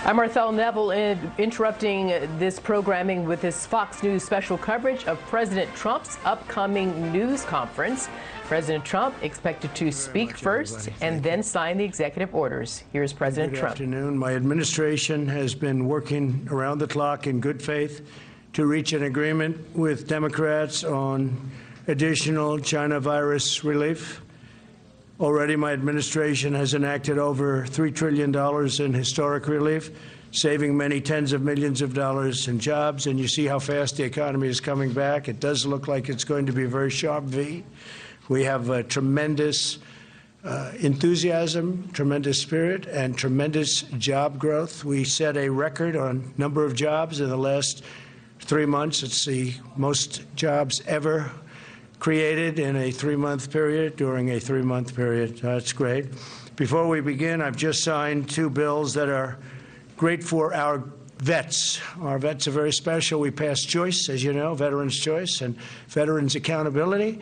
I'm Marthel Neville, interrupting this programming with this Fox News special coverage of President Trump's upcoming news conference. President Trump expected to speak first and then sign the executive orders. Here's President Trump. Good afternoon. My administration has been working around the clock in good faith to reach an agreement with Democrats on additional China virus relief. Already, my administration has enacted over $3 trillion in historic relief, saving many tens of millions of dollars in jobs. And you see how fast the economy is coming back. It does look like it's going to be a very sharp V. We have tremendous enthusiasm, tremendous spirit, and tremendous job growth. We set a record on number of jobs in the last 3 months. It's the most jobs ever created in a 3-month period, during a 3-month period. That's great. Before we begin, I've just signed 2 bills that are great for our vets. Our vets are very special. We passed choice, as you know, Veterans Choice and Veterans Accountability.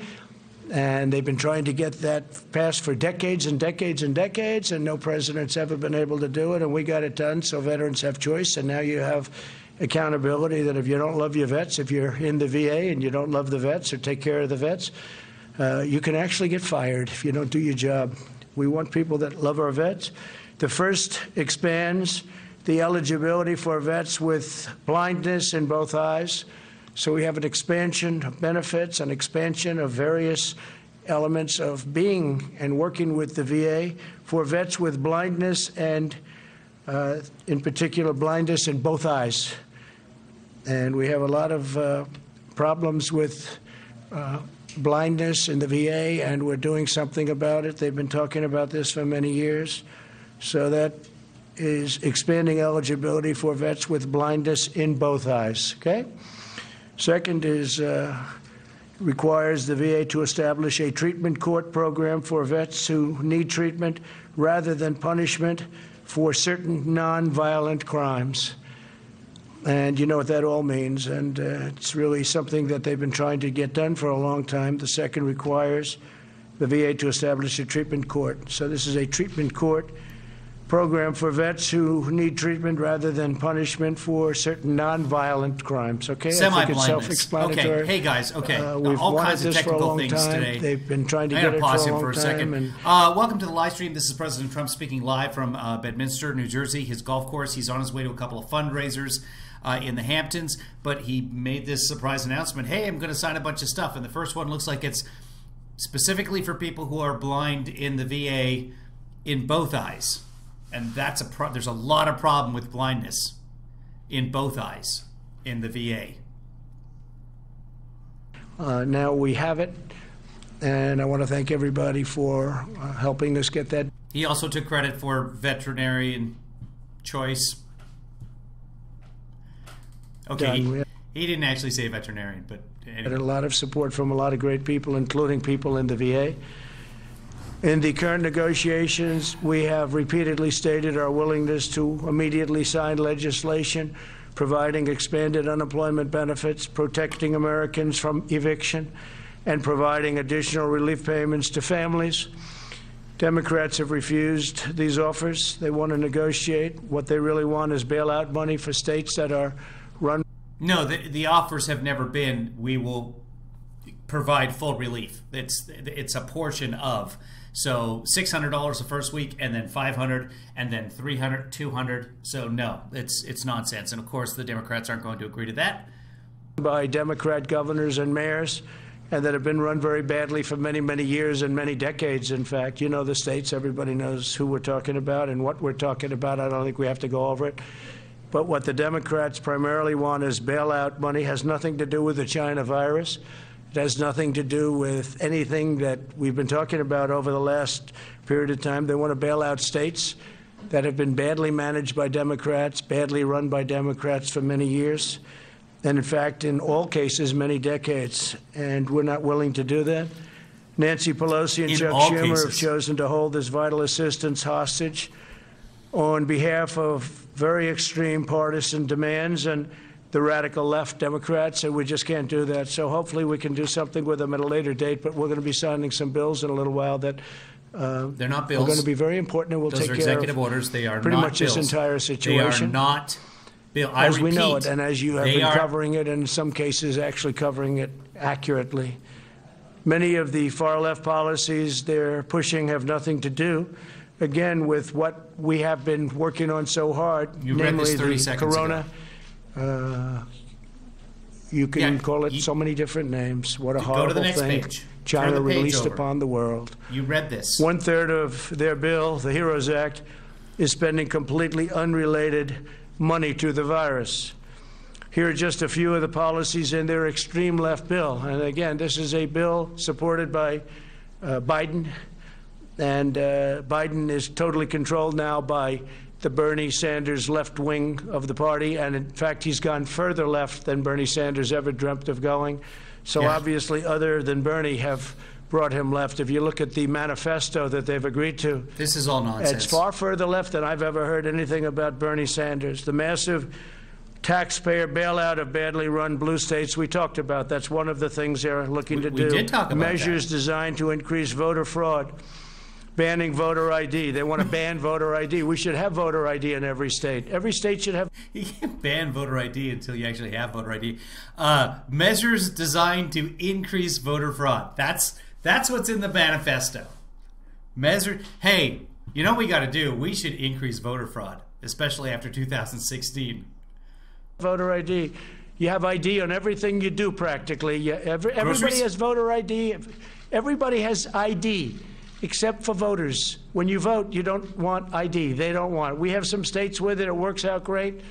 And they've been trying to get that passed for decades and decades and decades, and no president's ever been able to do it. And we got it done, so veterans have choice. And now you have accountability that if you don't love your vets, if you're in the VA and you don't love the vets or take care of the vets, you can actually get fired if you don't do your job. We want people that love our vets. The first expands the eligibility for vets with blindness in both eyes. So we have an expansion of benefits, an expansion of various elements of being and working with the VA for vets with blindness and, in particular, blindness in both eyes. And we have a lot of problems with blindness in the VA, and we're doing something about it. They've been talking about this for many years. So that is expanding eligibility for vets with blindness in both eyes, okay? Second is requires the VA to establish a treatment court program for vets who need treatment rather than punishment for certain nonviolent crimes. And you know what that all means, and it's really something that they've been trying to get done for a long time. The second requires the VA to establish a treatment court. So this is a treatment court program for vets who need treatment rather than punishment for certain nonviolent crimes. Okay, I think it's self-explanatory. Okay, hey guys. Okay, we've all wanted kinds of this for a technical long things time. today. They've been trying to I'm get it for a pause him long for a time. second. And welcome to the live stream. This is President Trump speaking live from Bedminster, New Jersey, his golf course. He's on his way to a couple of fundraisers in the Hamptons, but he made this surprise announcement. Hey, I'm going to sign a bunch of stuff, and the first one looks like it's specifically for people who are blind in the VA in both eyes. And that's there's a lot of problem with blindness in both eyes in the VA. Now we have it, and I want to thank everybody for helping us get that. He also took credit for veterinarian choice. Okay, he didn't actually say veterinarian, but anyway. Had a lot of support from a lot of great people, including people in the VA. In the current negotiations, we have repeatedly stated our willingness to immediately sign legislation providing expanded unemployment benefits, protecting Americans from eviction, and providing additional relief payments to families. Democrats have refused these offers. They want to negotiate. What they really want is bailout money for states that are run. No, the offers have never been, we will provide full relief. It's a portion of. So $600 the first week, and then $500, and then $300, $200. So no, it's nonsense. And of course, the Democrats aren't going to agree to that. By Democrat governors and mayors, and that have been run very badly for many, many years and many decades, in fact. You know the states. Everybody knows who we're talking about and what we're talking about. I don't think we have to go over it. But what the Democrats primarily want is bailout money. Has nothing to do with the China virus. It has nothing to do with anything that we've been talking about over the last period of time. They want to bail out states that have been badly managed by Democrats, badly run by Democrats for many years, and in fact, in all cases, many decades. And we're not willing to do that. Nancy Pelosi and Chuck Schumer have chosen to hold this vital assistance hostage on behalf of very extreme partisan demands and the radical left Democrats, and we just can't do that. So hopefully we can do something with them at a later date, but we're going to be signing some bills in a little while that They're not are bills. going to be very important and will Those take are care executive of orders. They are pretty not much bills. this entire situation. They are not bills. As we know it, and as you have been covering it, and in some cases actually covering it accurately. Many of the far-left policies they're pushing have nothing to do, again, with what we have been working on so hard, namely the corona. You can call it so many different names. What a horrible thing China released upon the world. You read this. 1/3 of their bill, the HEROES Act, is spending completely unrelated money to the virus. Here are just a few of the policies in their extreme left bill. And again, this is a bill supported by Biden. And Biden is totally controlled now by the Bernie Sanders left wing of the party. And in fact, he's gone further left than Bernie Sanders ever dreamt of going. So obviously, other than Bernie have brought him left. If you look at the manifesto that they've agreed to, this is all nonsense. It's far further left than I've ever heard anything about Bernie Sanders. The massive taxpayer bailout of badly run blue states we talked about. That's one of the things they're looking to do. We did talk about measures designed to increase voter fraud. Banning voter ID. They want to ban voter ID. We should have voter ID in every state. Every state should have. You can't ban voter ID until you actually have voter ID. Measures designed to increase voter fraud. That's what's in the manifesto. Hey, you know what we got to do? We should increase voter fraud, especially after 2016. Voter ID. You have ID on everything you do practically. Everybody has voter ID. Everybody has ID. Except for voters. When you vote, you don't want ID. They don't want it. We have some states with it. It works out great.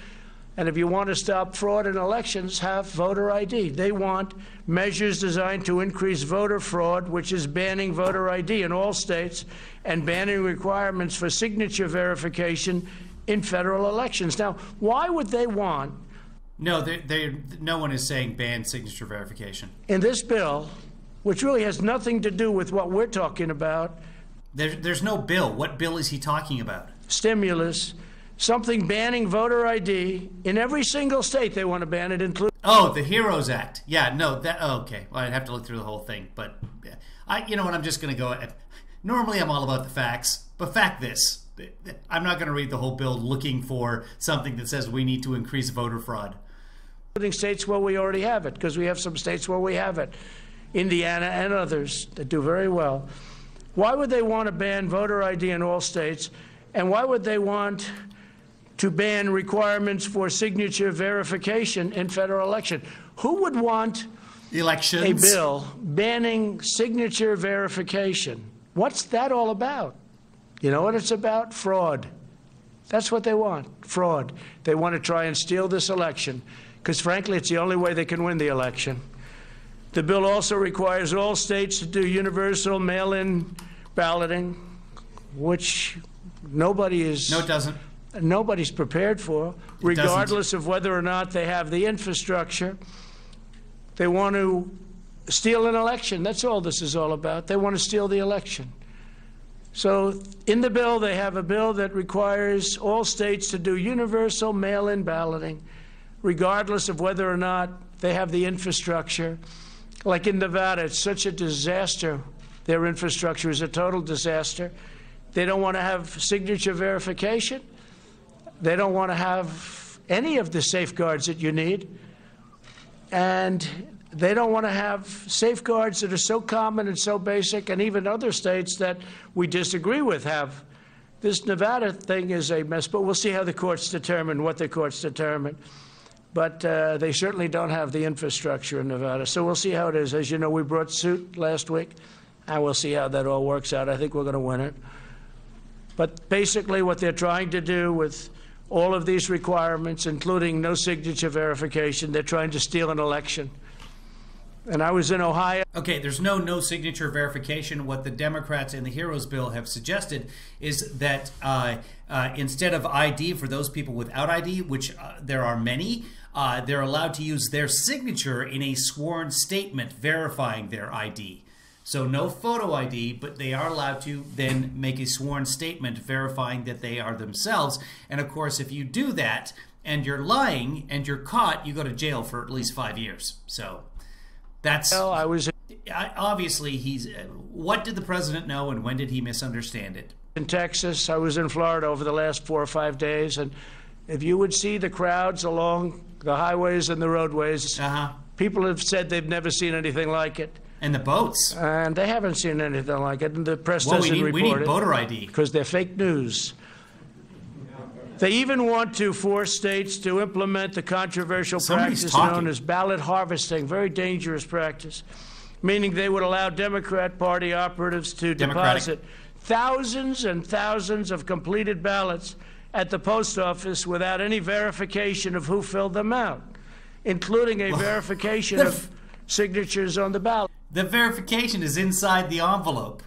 And if you want to stop fraud in elections, have voter ID. They want measures designed to increase voter fraud, which is banning voter ID in all states and banning requirements for signature verification in federal elections. Now, why would they want? No, no one is saying ban signature verification. In this bill, which really has nothing to do with what we're talking about. There's no bill. What bill is he talking about? Stimulus. Something banning voter ID in every single state. They want to ban it, including. Oh, the HEROES Act. Yeah, no, okay. Well, I'd have to look through the whole thing, but you know what? I'm just going to go. Normally, I'm all about the facts, but fact this: I'm not going to read the whole bill looking for something that says we need to increase voter fraud. Including states where we already have it, because we have some states where we have it. Indiana and others that do very well. Why would they want to ban voter ID in all states? And why would they want to ban requirements for signature verification in federal election? Who would want a bill banning signature verification? What's that all about? You know what it's about? Fraud. That's what they want, fraud. They want to try and steal this election because, frankly, it's the only way they can win the election. The bill also requires all states to do universal mail-in balloting, which nobody is. No, it doesn't. Nobody's prepared for, regardless of whether or not they have the infrastructure. They want to steal an election. That's all this is all about. They want to steal the election. So in the bill, they have a bill that requires all states to do universal mail-in balloting, regardless of whether or not they have the infrastructure. Like in Nevada, it's such a disaster. Their infrastructure is a total disaster. They don't want to have signature verification. They don't want to have any of the safeguards that you need. And they don't want to have safeguards that are so common and so basic, and even other states that we disagree with have. This Nevada thing is a mess, but we'll see how the courts determine what the courts determine. But they certainly don't have the infrastructure in Nevada. So we'll see how it is. As you know, we brought suit last week, and we'll see how that all works out. I think we're going to win it. But basically what they're trying to do with all of these requirements, including no signature verification, they're trying to steal an election. And I was in Ohio. Okay, there's no signature verification. What the Democrats in the HEROES bill have suggested is that instead of ID for those people without ID, which there are many, they're allowed to use their signature in a sworn statement verifying their ID. So no photo ID, but they are allowed to then make a sworn statement verifying that they are themselves. And of course, if you do that and you're lying and you're caught, you go to jail for at least 5 years. So that's... Well, I was obviously he's. What did the president know, and when did he misunderstand it? In Texas, I was in Florida over the last 4 or 5 days, and if you would see the crowds along the highways and the roadways, people have said they've never seen anything like it. And the boats. And they haven't seen anything like it, and the press doesn't report it. We need voter ID. Because they're fake news. They even want to force states to implement the controversial practice known as ballot harvesting, very dangerous practice, meaning they would allow Democrat Party operatives to deposit thousands and thousands of completed ballots at the post office without any verification of who filled them out, including a verification of signatures on the ballot. The verification is inside the envelope.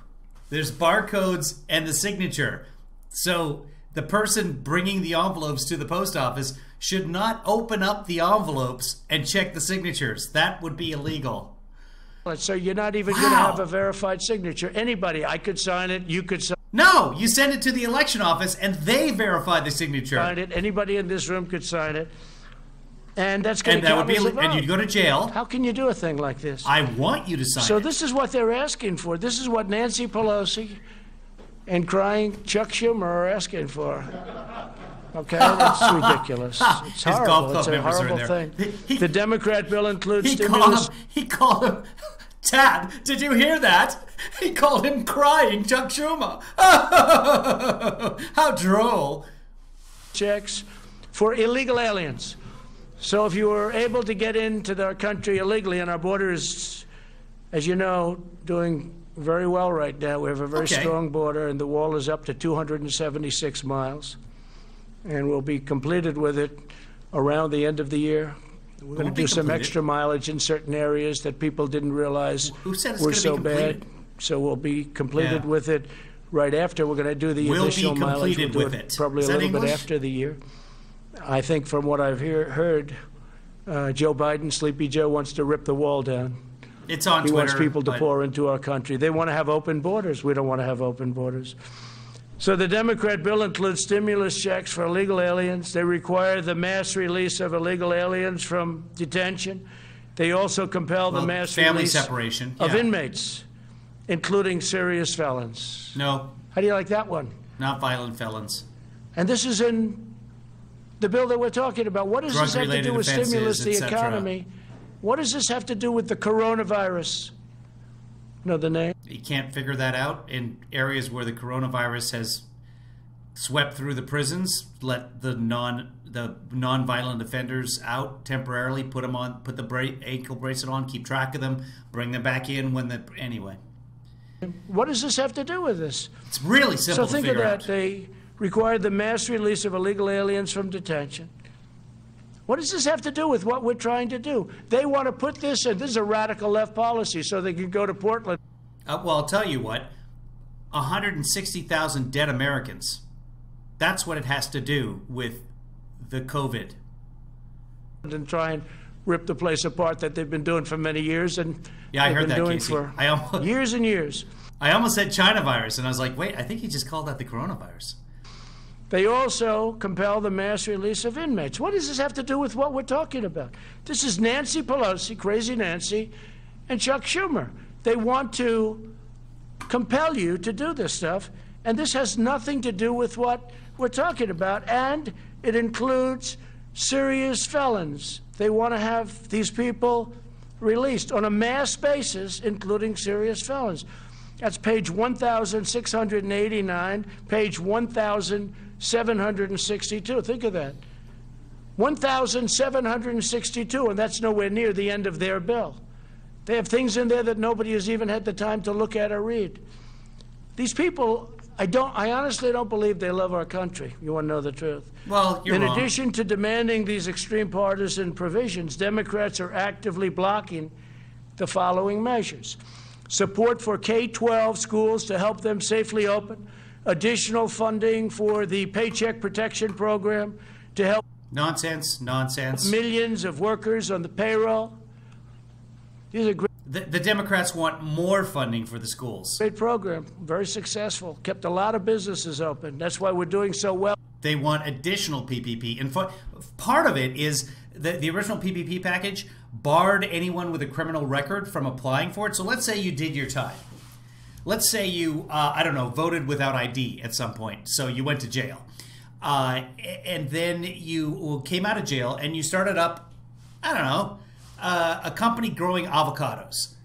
There's barcodes and the signature. So the person bringing the envelopes to the post office should not open up the envelopes and check the signatures. That would be illegal. So you're not even going to have a verified signature. Anybody, I could sign it, you could sign it. No, you send it to the election office and they verify the signature. Sign it. Anybody in this room could sign it. And that's going to count as a vote. And you'd go to jail. How can you do a thing like this? I want you to sign it. So this is what they're asking for. This is what Nancy Pelosi and crying Chuck Schumer are asking for. Okay, that's ridiculous. It's horrible. It's a horrible thing. The Democrat bill includes stimulus. He called him, Tad, did you hear that? He called him crying Chuck Schumer. How droll. Checks for illegal aliens. So if you were able to get into our country illegally, and our border is, as you know, doing very well right now. We have a very strong border, and the wall is up to 276 miles. And we'll be completed with it around the end of the year. We're going to do some extra mileage in certain areas that people didn't realize were so bad. So we'll be completed with it right after. We're going to do the additional mileage. We'll do it probably a little bit after the year. I think from what I've heard, Joe Biden, Sleepy Joe, wants to rip the wall down. It's on Twitter. He wants people to pour into our country. They want to have open borders. We don't want to have open borders. So the Democrat bill includes stimulus checks for illegal aliens. They require the mass release of illegal aliens from detention. They also compel the mass release separation of inmates, including serious felons. No. How do you like that one? Not violent felons. And this is in the bill that we're talking about. What does this have to do with stimulus, the economy? What does this have to do with the coronavirus? Know the name? You can't figure that out in areas where the coronavirus has swept through the prisons. Let the non-violent offenders out temporarily. Put them on. Put the ankle bracelet on. Keep track of them. Bring them back in when the anyway. What does this have to do with this? It's really simple. So think of that. They required the mass release of illegal aliens from detention. What does this have to do with what we're trying to do? They want to put this, and this is a radical left policy, so they can go to Portland. Well, I'll tell you what, 160,000 dead Americans. That's what it has to do with the COVID. And try and rip the place apart that they've been doing for many years. And yeah, I heard that, doing Casey. For years and years. I almost said China virus, and I was like, wait, I think he just called that the coronavirus. They also compel the mass release of inmates. What does this have to do with what we're talking about? This is Nancy Pelosi, Crazy Nancy, and Chuck Schumer. They want to compel you to do this stuff, and this has nothing to do with what we're talking about, and it includes serious felons. They want to have these people released on a mass basis, including serious felons. That's page 1,689, page 1,762. Think of that. 1,762, and that's nowhere near the end of their bill. They have things in there that nobody has even had the time to look at or read. These people, I honestly don't believe they love our country. You want to know the truth? Well, you're wrong. In addition to demanding these extreme partisan provisions, Democrats are actively blocking the following measures: support for K-12 schools to help them safely open, additional funding for the Paycheck Protection Program to help nonsense, millions of workers on the payroll. These are great. The Democrats want more funding for the schools. Great program, very successful, kept a lot of businesses open. That's why we're doing so well. They want additional PPP. And part of it is the original PPP package barred anyone with a criminal record from applying for it. So let's say you did your time. Let's say you, I don't know, voted without ID at some point. So you went to jail. And then you came out of jail and you started up, I don't know, a company growing avocados.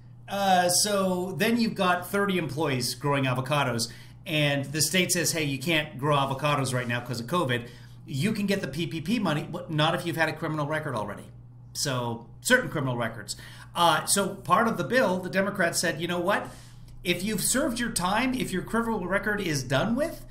So then you've got 30 employees growing avocados, and the state says, hey, you can't grow avocados right now because of COVID. You can get the PPP money, but not if you've had a criminal record already. So certain criminal records. So part of the bill, the Democrats said, you know what? If you've served your time, if your criminal record is done with,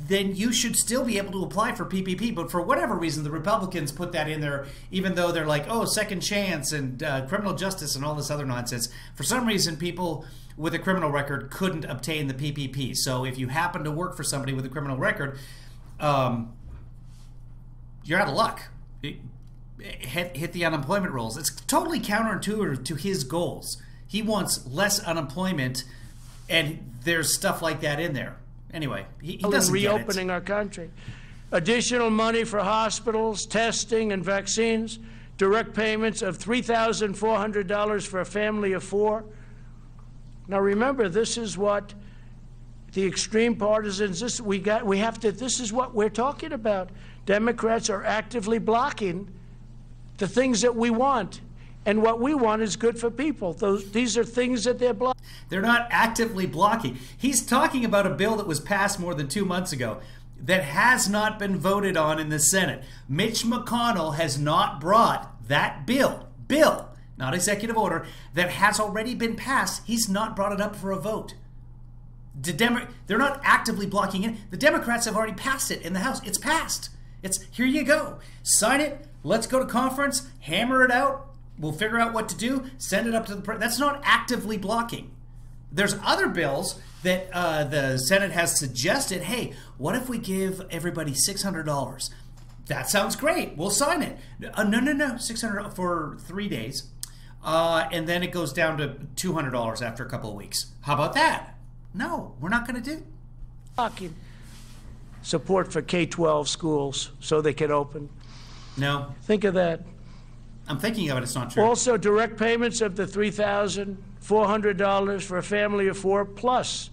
then you should still be able to apply for PPP. But for whatever reason, the Republicans put that in there, even though they're like, oh, second chance and criminal justice and all this other nonsense. For some reason, people with a criminal record couldn't obtain the PPP. So if you happen to work for somebody with a criminal record, you're out of luck. Hit the unemployment rolls. It's totally counterintuitive to his goals. He wants less unemployment, and there's stuff like that in there. Anyway, he doesn't get it. Reopening our country. Additional money for hospitals, testing, and vaccines. Direct payments of $3,400 for a family of 4. Now remember, this is what the extreme partisans, this is what we're talking about. Democrats are actively blocking the things that we want. And what we want is good for people. These are things that they're blocking. They're not actively blocking. He's talking about a bill that was passed more than 2 months ago that has not been voted on in the Senate. Mitch McConnell has not brought that bill, not executive order, that has already been passed. He's not brought it up for a vote. They're not actively blocking it. The Democrats have already passed it in the House. It's passed. It's here you go. Sign it. Let's go to conference. Hammer it out. We'll figure out what to do, send it up to the president. That's not actively blocking. There's other bills that the Senate has suggested, hey, what if we give everybody $600? That sounds great. We'll sign it. No, $600 for 3 days. And then it goes down to $200 after a couple of weeks. How about that? No, we're not going to do. Blocking support for K-12 schools so they can open. No. Think of that. I'm thinking of it. It's not true. Also, direct payments of the $3,400 for a family of 4 plus.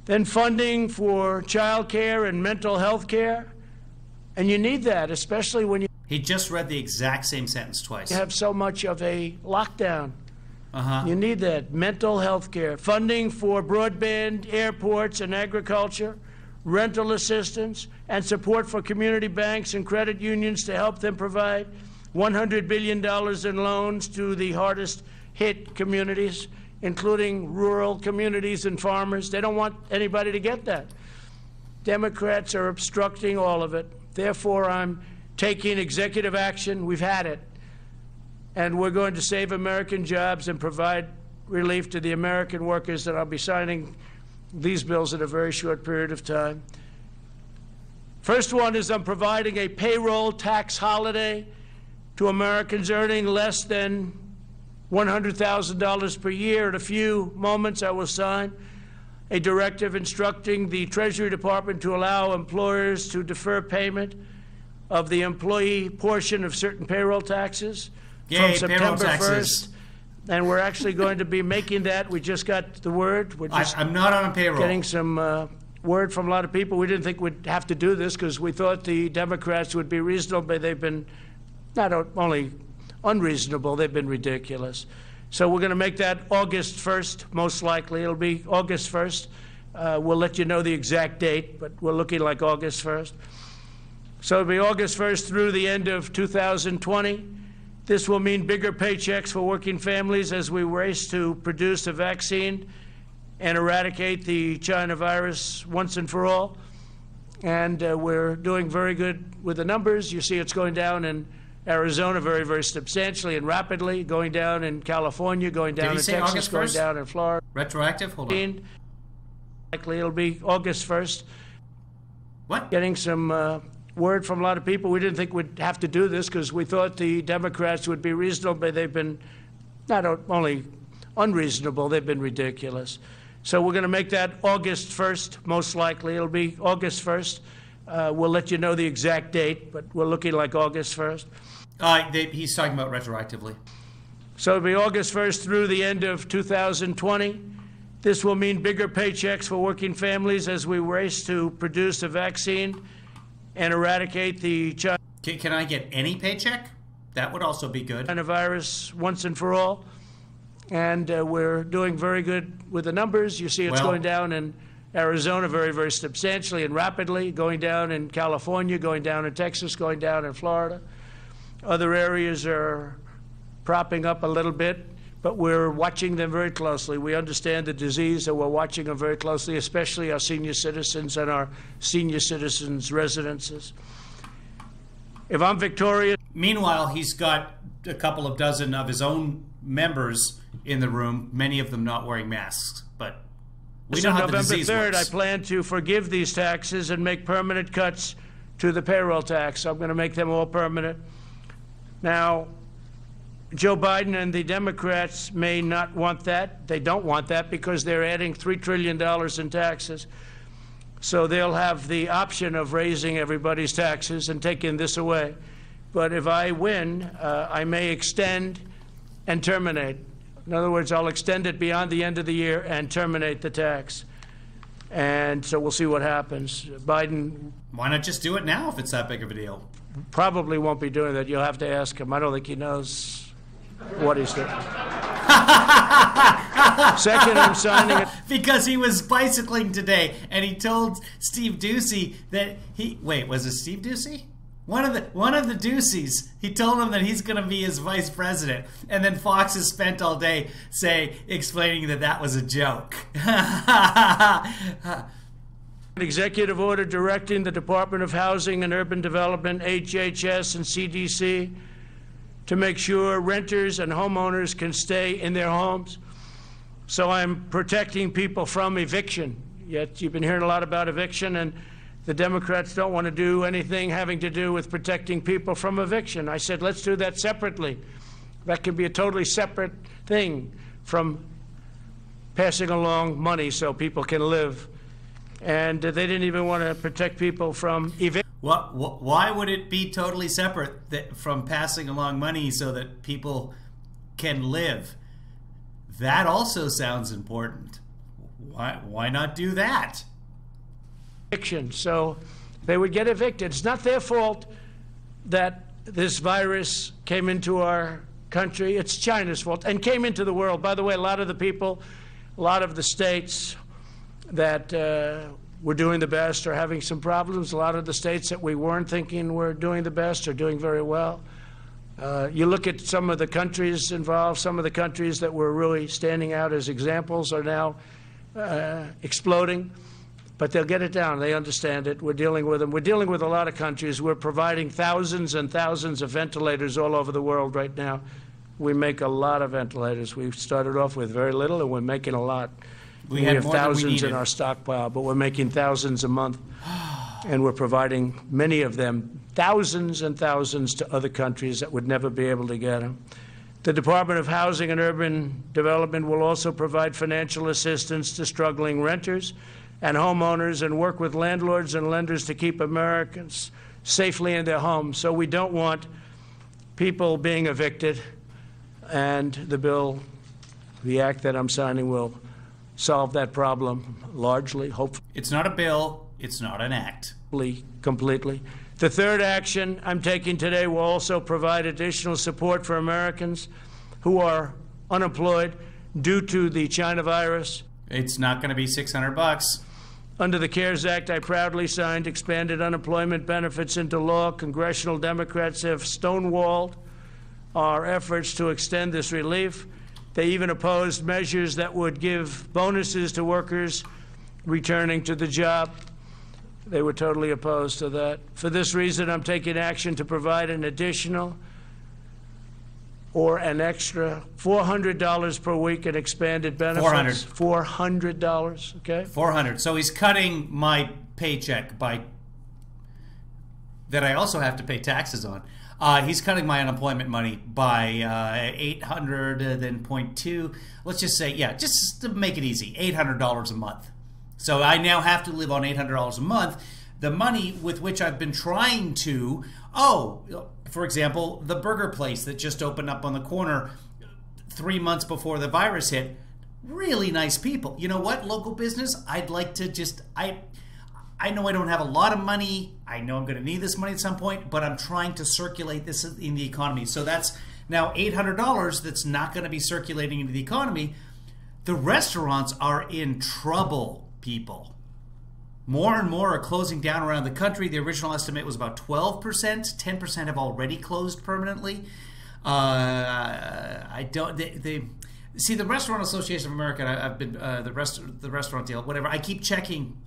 Then funding for child care and mental health care. And you need that, especially when you He just read the exact same sentence twice. have so much of a lockdown. You need that. Mental health care. Funding for broadband, airports, and agriculture. Rental assistance, and support for community banks and credit unions to help them provide $100 billion in loans to the hardest hit communities, including rural communities and farmers. They don't want anybody to get that. Democrats are obstructing all of it. Therefore, I'm taking executive action. We've had it. And we're going to save American jobs and provide relief to the American workers, and I'll be signing these bills in a very short period of time. First one is I'm providing a payroll tax holiday to Americans earning less than $100,000 per year. In a few moments, I will sign a directive instructing the Treasury Department to allow employers to defer payment of the employee portion of certain payroll taxes from September 1st. And we're actually going to be making that. We just got the word. I'm not on a payroll. Getting some word from a lot of people. We didn't think we'd have to do this because we thought the Democrats would be reasonable, but they've been not only unreasonable, they've been ridiculous. So we're going to make that August 1st, most likely. It'll be August 1st. We'll let you know the exact date, but we're looking like August 1st. So it'll be August 1st through the end of 2020. This will mean bigger paychecks for working families as we race to produce a vaccine and eradicate the China virus once and for all. And we're doing very good with the numbers. You see it's going down in Arizona very, very substantially and rapidly, going down in California, going down in Texas, going down in Florida. Retroactive? Hold on. Likely it'll be August 1st. What? Getting some word from a lot of people. We didn't think we'd have to do this because we thought the Democrats would be reasonable, but they've been not only unreasonable, they've been ridiculous. So we're going to make that August 1st, most likely. It'll be August 1st. We'll let you know the exact date, but we're looking like August 1st. He's talking about retroactively. So it'll be August 1st through the end of 2020. This will mean bigger paychecks for working families as we race to produce a vaccine and eradicate the China. Can I get any paycheck? That would also be good. Virus once and for all. And we're doing very good with the numbers. You see it's going down in Arizona very, very substantially and rapidly, going down in California, going down in Texas, going down in Florida. Other areas are propping up a little bit, but we're watching them very closely. We understand the disease, and we're watching them very closely, especially our senior citizens and our senior citizens' residences. If I'm victorious... Meanwhile, he's got a couple of dozen of his own members in the room, many of them not wearing masks, but we know how the disease November 3rd, works. I plan to forgive these taxes and make permanent cuts to the payroll tax. I'm going to make them all permanent. Now, Joe Biden and the Democrats may not want that. They don't want that because they're adding $3 trillion in taxes. So they'll have the option of raising everybody's taxes and taking this away. But if I win, I may extend and terminate. In other words, I'll extend it beyond the end of the year and terminate the tax. And so we'll see what happens. Biden... Why not just do it now if it's that big of a deal? Probably won't be doing that. You'll have to ask him. I don't think he knows what he's doing. Second, I'm signing it. Because he was bicycling today, and he told Steve Doocy that he... Wait, was it Steve Doocy? One of the Doocies. He told him that he's going to be his vice president, and then Fox has spent all day explaining that that was a joke. An executive order directing the Department of Housing and Urban Development, HHS, and CDC to make sure renters and homeowners can stay in their homes. So I'm protecting people from eviction. Yet you've been hearing a lot about eviction, and the Democrats don't want to do anything having to do with protecting people from eviction. I said, let's do that separately. That can be a totally separate thing from passing along money so people can live. And they didn't even want to protect people from eviction. Why would it be totally separate from passing along money so that people can live? That also sounds important. Why not do that? So they would get evicted. It's not their fault that this virus came into our country. It's China's fault and came into the world. By the way, a lot of the people, a lot of the states that were doing the best are having some problems. A lot of the states that we weren't thinking were doing the best are doing very well. You look at some of the countries involved, some of the countries that were really standing out as examples are now exploding. But they'll get it down. They understand it. We're dealing with them. We're dealing with a lot of countries. We're providing thousands and thousands of ventilators all over the world right now. We make a lot of ventilators. We started off with very little, and we're making a lot. We have thousands in our stockpile, but we're making thousands a month. And we're providing many of them, thousands and thousands, to other countries that would never be able to get them. The Department of Housing and Urban Development will also provide financial assistance to struggling renters and homeowners and work with landlords and lenders to keep Americans safely in their homes. So we don't want people being evicted, and the bill, the act that I'm signing, will solve that problem largely, hopefully. It's not a bill, it's not an act. Completely. The third action I'm taking today will also provide additional support for Americans who are unemployed due to the China virus. It's not going to be $600. Under the CARES Act, I proudly signed expanded unemployment benefits into law. Congressional Democrats have stonewalled our efforts to extend this relief. They even opposed measures that would give bonuses to workers returning to the job. They were totally opposed to that. For this reason, I'm taking action to provide an additional or an extra $400 per week in expanded benefits. $400, okay? $400. So he's cutting my paycheck by that I also have to pay taxes on. He's cutting my unemployment money by 800, then 0.2. Let's just say, yeah, just to make it easy, $800 a month. So I now have to live on $800 a month the money with which I've been trying to, for example, the burger place that just opened up on the corner 3 months before the virus hit, really nice people. You know what, local business, I'd like to just, I know I don't have a lot of money. I know I'm going to need this money at some point, but I'm trying to circulate this in the economy. So that's now $800 that's not going to be circulating into the economy. The restaurants are in trouble, people. More and more are closing down around the country. The original estimate was about 12%. 10% have already closed permanently. See, the Restaurant Association of America, I've been the restaurant deal, whatever. I keep checking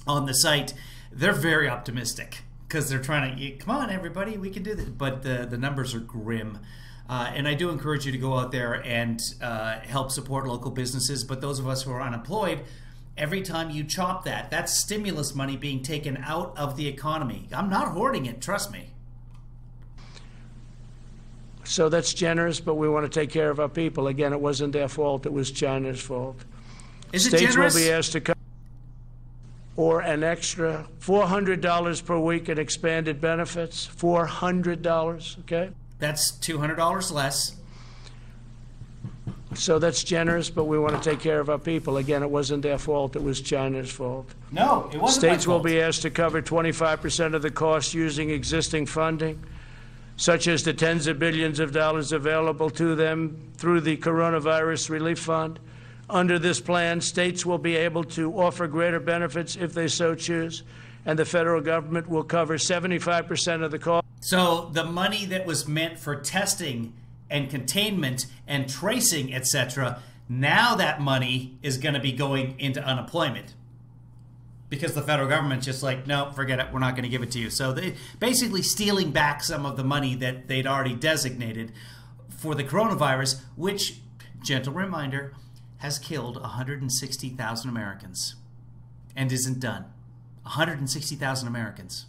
on the site. They're very optimistic because they're trying to, come on, everybody, we can do this. But the numbers are grim. And I do encourage you to go out there and help support local businesses. But those of us who are unemployed, every time you chop that, that's stimulus money being taken out of the economy. I'm not hoarding it, trust me. So that's generous, but we want to take care of our people. Again, it wasn't their fault. It was China's fault. Is it generous? States will be asked to cover or an extra $400 per week in expanded benefits. $400, okay? That's $200 less. So that's generous, but we want to take care of our people. Again, it wasn't their fault. It was China's fault. No, it wasn't States my will fault. be asked to cover 25% of the cost using existing funding, such as the tens of billions of dollars available to them through the Coronavirus Relief Fund. Under this plan, states will be able to offer greater benefits if they so choose, and the federal government will cover 75% of the cost. So the money that was meant for testing and containment and tracing, etc., now that money is going to be going into unemployment. Because the federal government's just like, no, forget it, we're not going to give it to you. So they basically stealing back some of the money that they'd already designated for the coronavirus, which, gentle reminder, has killed 160,000 Americans and isn't done. 160,000 Americans.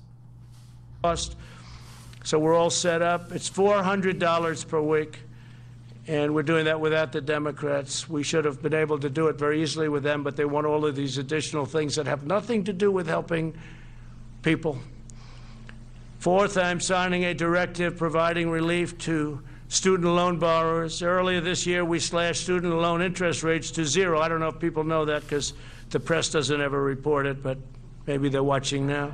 So we're all set up. It's $400 per week, and we're doing that without the Democrats. We should have been able to do it very easily with them, but they want all of these additional things that have nothing to do with helping people. Fourth, I'm signing a directive providing relief to student loan borrowers. Earlier this year, we slashed student loan interest rates to zero. I don't know if people know that because the press doesn't ever report it, but maybe they're watching now.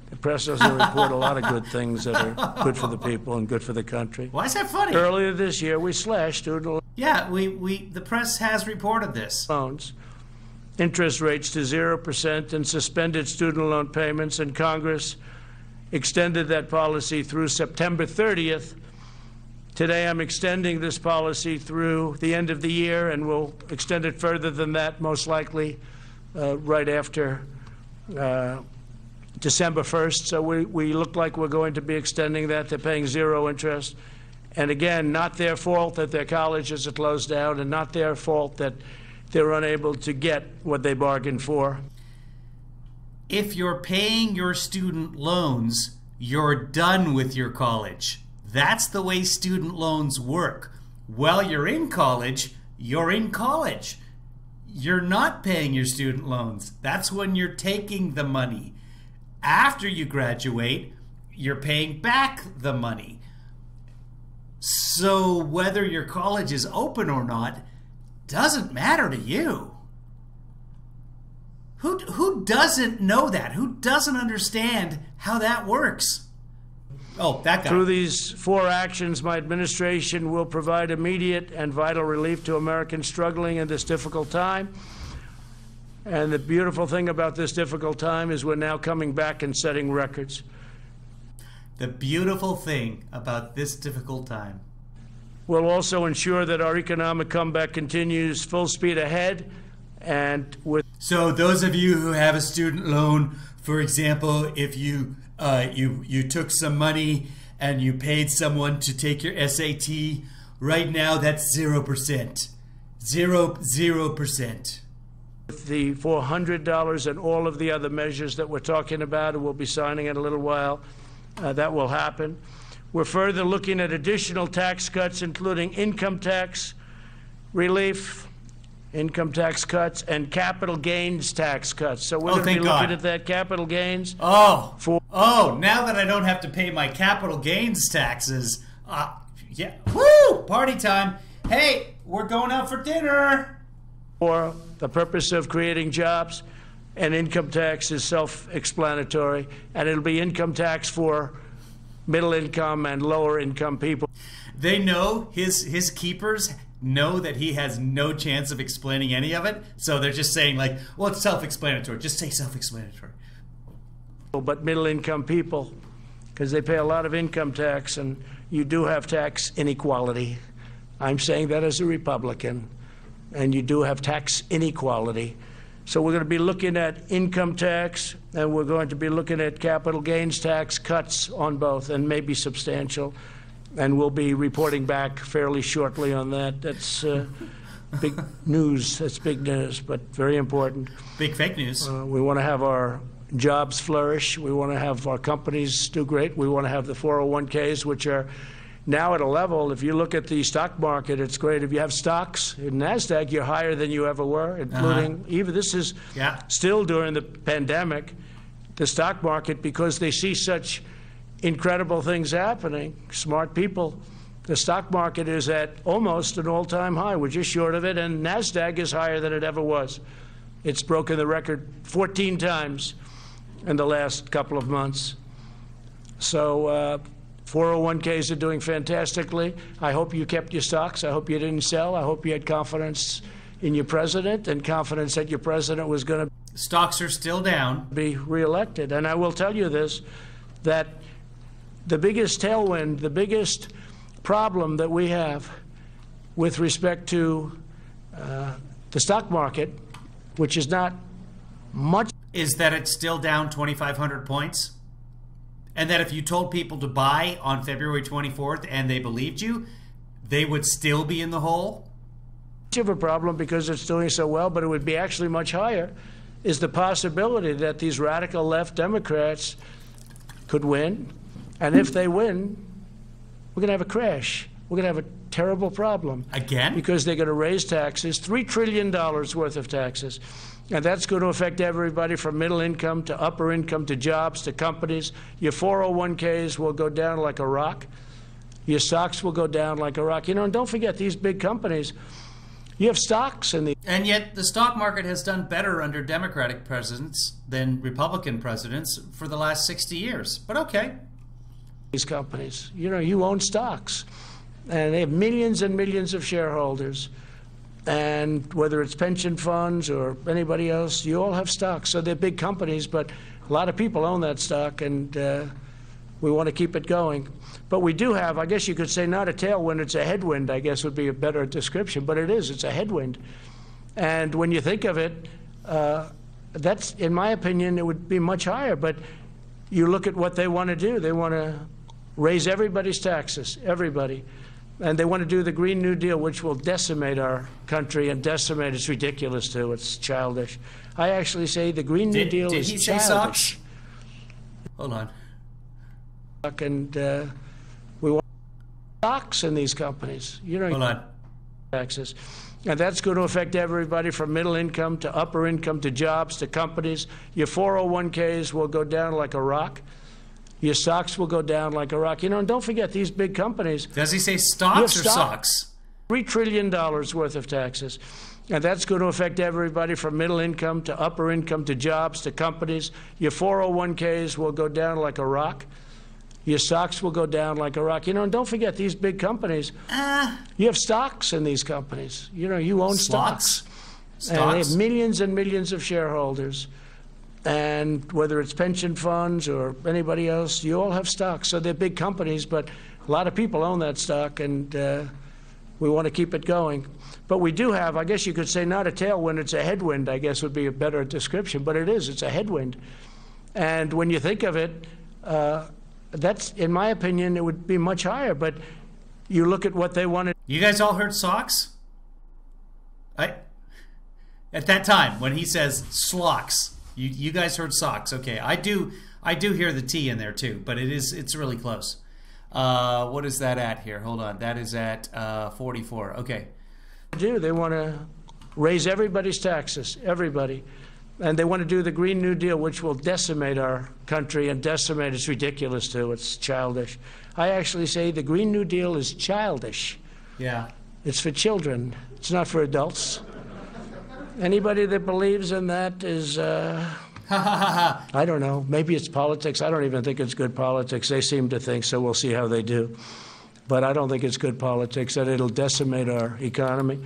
The press doesn't report a lot of good things that are good for the people and good for the country. Why is that funny? Earlier this year, we slashed student Yeah, the press has reported this. loans, interest rates to 0%, and suspended student loan payments, and Congress extended that policy through September 30th. Today, I'm extending this policy through the end of the year, and we'll extend it further than that, most likely right after December 1st. So we look like we're going to be extending that. They're paying zero interest. And again, not their fault that their colleges are closed down, and not their fault that they're unable to get what they bargained for. If you're paying your student loans, you're done with your college. That's the way student loans work. While you're in college, you're in college. You're not paying your student loans. That's when you're taking the money. After you graduate, you're paying back the money. So whether your college is open or not doesn't matter to you. Who doesn't know that? Who doesn't understand how that works? Oh, that guy. Through these four actions, my administration will provide immediate and vital relief to Americans struggling in this difficult time. And the beautiful thing about this difficult time is we're now coming back and setting records. The beautiful thing about this difficult time. We'll also ensure that our economic comeback continues full speed ahead, and with. So those of you who have a student loan, for example, if you took some money and you paid someone to take your SAT, right now that's 0%. 0%. The $400 and all of the other measures that we're talking about, and we'll be signing in a little while, that will happen. We're further looking at additional tax cuts, including income tax relief, income tax cuts, and capital gains tax cuts. So we're going to be looking at that capital gains. Oh, now that I don't have to pay my capital gains taxes, yeah, woo, party time. Hey, we're going out for dinner. For the purpose of creating jobs, and income tax is self-explanatory, and it'll be income tax for middle income and lower income people. They know, his keepers know that he has no chance of explaining any of it, so they're just saying like, well, it's self-explanatory. Just say self-explanatory. But middle income people, because they pay a lot of income tax, and you do have tax inequality. I'm saying that as a Republican, and you do have tax inequality. So we're going to be looking at income tax, and we're going to be looking at capital gains tax cuts on both, and maybe substantial. And we'll be reporting back fairly shortly on that. That's big news. That's big news, but very important. Big fake news. We want to have our jobs flourish. We want to have our companies do great. We want to have the 401ks, which are now at a level, if you look at the stock market, it's great. If you have stocks in NASDAQ, you're higher than you ever were, including even this is still during the pandemic, the stock market, because they see such incredible things happening, smart people. The stock market is at almost an all-time high. We're just short of it, and NASDAQ is higher than it ever was. It's broken the record 14 times in the last couple of months. So 401ks are doing fantastically. I hope you kept your stocks. I hope you didn't sell. I hope you had confidence in your president and confidence that your president was going to stocks are still down, be reelected. And I will tell you this, that the biggest tailwind, the biggest problem that we have with respect to the stock market, which is not much, is that it's still down 2,500 points. And that if you told people to buy on February 24th and they believed you, they would still be in the hole? Much of a problem because it's doing so well, but it would be actually much higher, is the possibility that these radical left Democrats could win. And if they win, we're going to have a crash. We're going to have a terrible problem. Again? Because they're going to raise taxes, $3 trillion worth of taxes. And that's going to affect everybody from middle income to upper income to jobs to companies. Your 401ks will go down like a rock. Your stocks will go down like a rock. You know, and don't forget these big companies. You have stocks in the... And yet the stock market has done better under Democratic presidents than Republican presidents for the last 60 years. But okay. These companies, you know, you own stocks. And they have millions and millions of shareholders. And whether it's pension funds or anybody else, you all have stocks. So they're big companies, but a lot of people own that stock, and we want to keep it going. But we do have, I guess you could say, not a tailwind, it's a headwind, I guess would be a better description. But it is, it's a headwind. And when you think of it, that's, in my opinion, it would be much higher. But you look at what they want to do. They want to raise everybody's taxes, everybody. And they want to do the Green New Deal, which will decimate our country and decimate. It's ridiculous, too. It's childish. I actually say the Green New Deal is childish. Did he say socks? Hold on. And we want stocks in these companies. You know, hold on. Taxes. And that's going to affect everybody from middle income to upper income to jobs to companies. Your 401ks will go down like a rock. Your stocks will go down like a rock. You know, and don't forget these big companies. Does he say stocks or socks? $3 trillion worth of taxes. And that's going to affect everybody from middle income to upper income to jobs to companies. Your 401ks will go down like a rock. Your stocks will go down like a rock. You know, and don't forget these big companies. You have stocks in these companies. You know, you own stocks. And they have millions and millions of shareholders. And whether it's pension funds or anybody else, you all have stocks. So they're big companies, but a lot of people own that stock, and we want to keep it going. But we do have, I guess you could say, not a tailwind, it's a headwind, I guess would be a better description. But it is, it's a headwind. And when you think of it, that's, in my opinion, it would be much higher. But you look at what they wanted. You guys all heard socks? At that time, when he says slocks. You guys heard socks, okay? I do hear the T in there too, but it's really close. What is that at here? Hold on, that is at 44. Okay. They want to raise everybody's taxes, everybody. And they want to do the Green New Deal, which will decimate our country and decimate. It's ridiculous, too. It's childish. I actually say the Green New Deal is childish. Yeah. It's for children. It's not for adults. Anybody that believes in that is, I don't know. Maybe it's politics. I don't even think it's good politics. They seem to think so. We'll see how they do. But I don't think it's good politics, that it'll decimate our economy.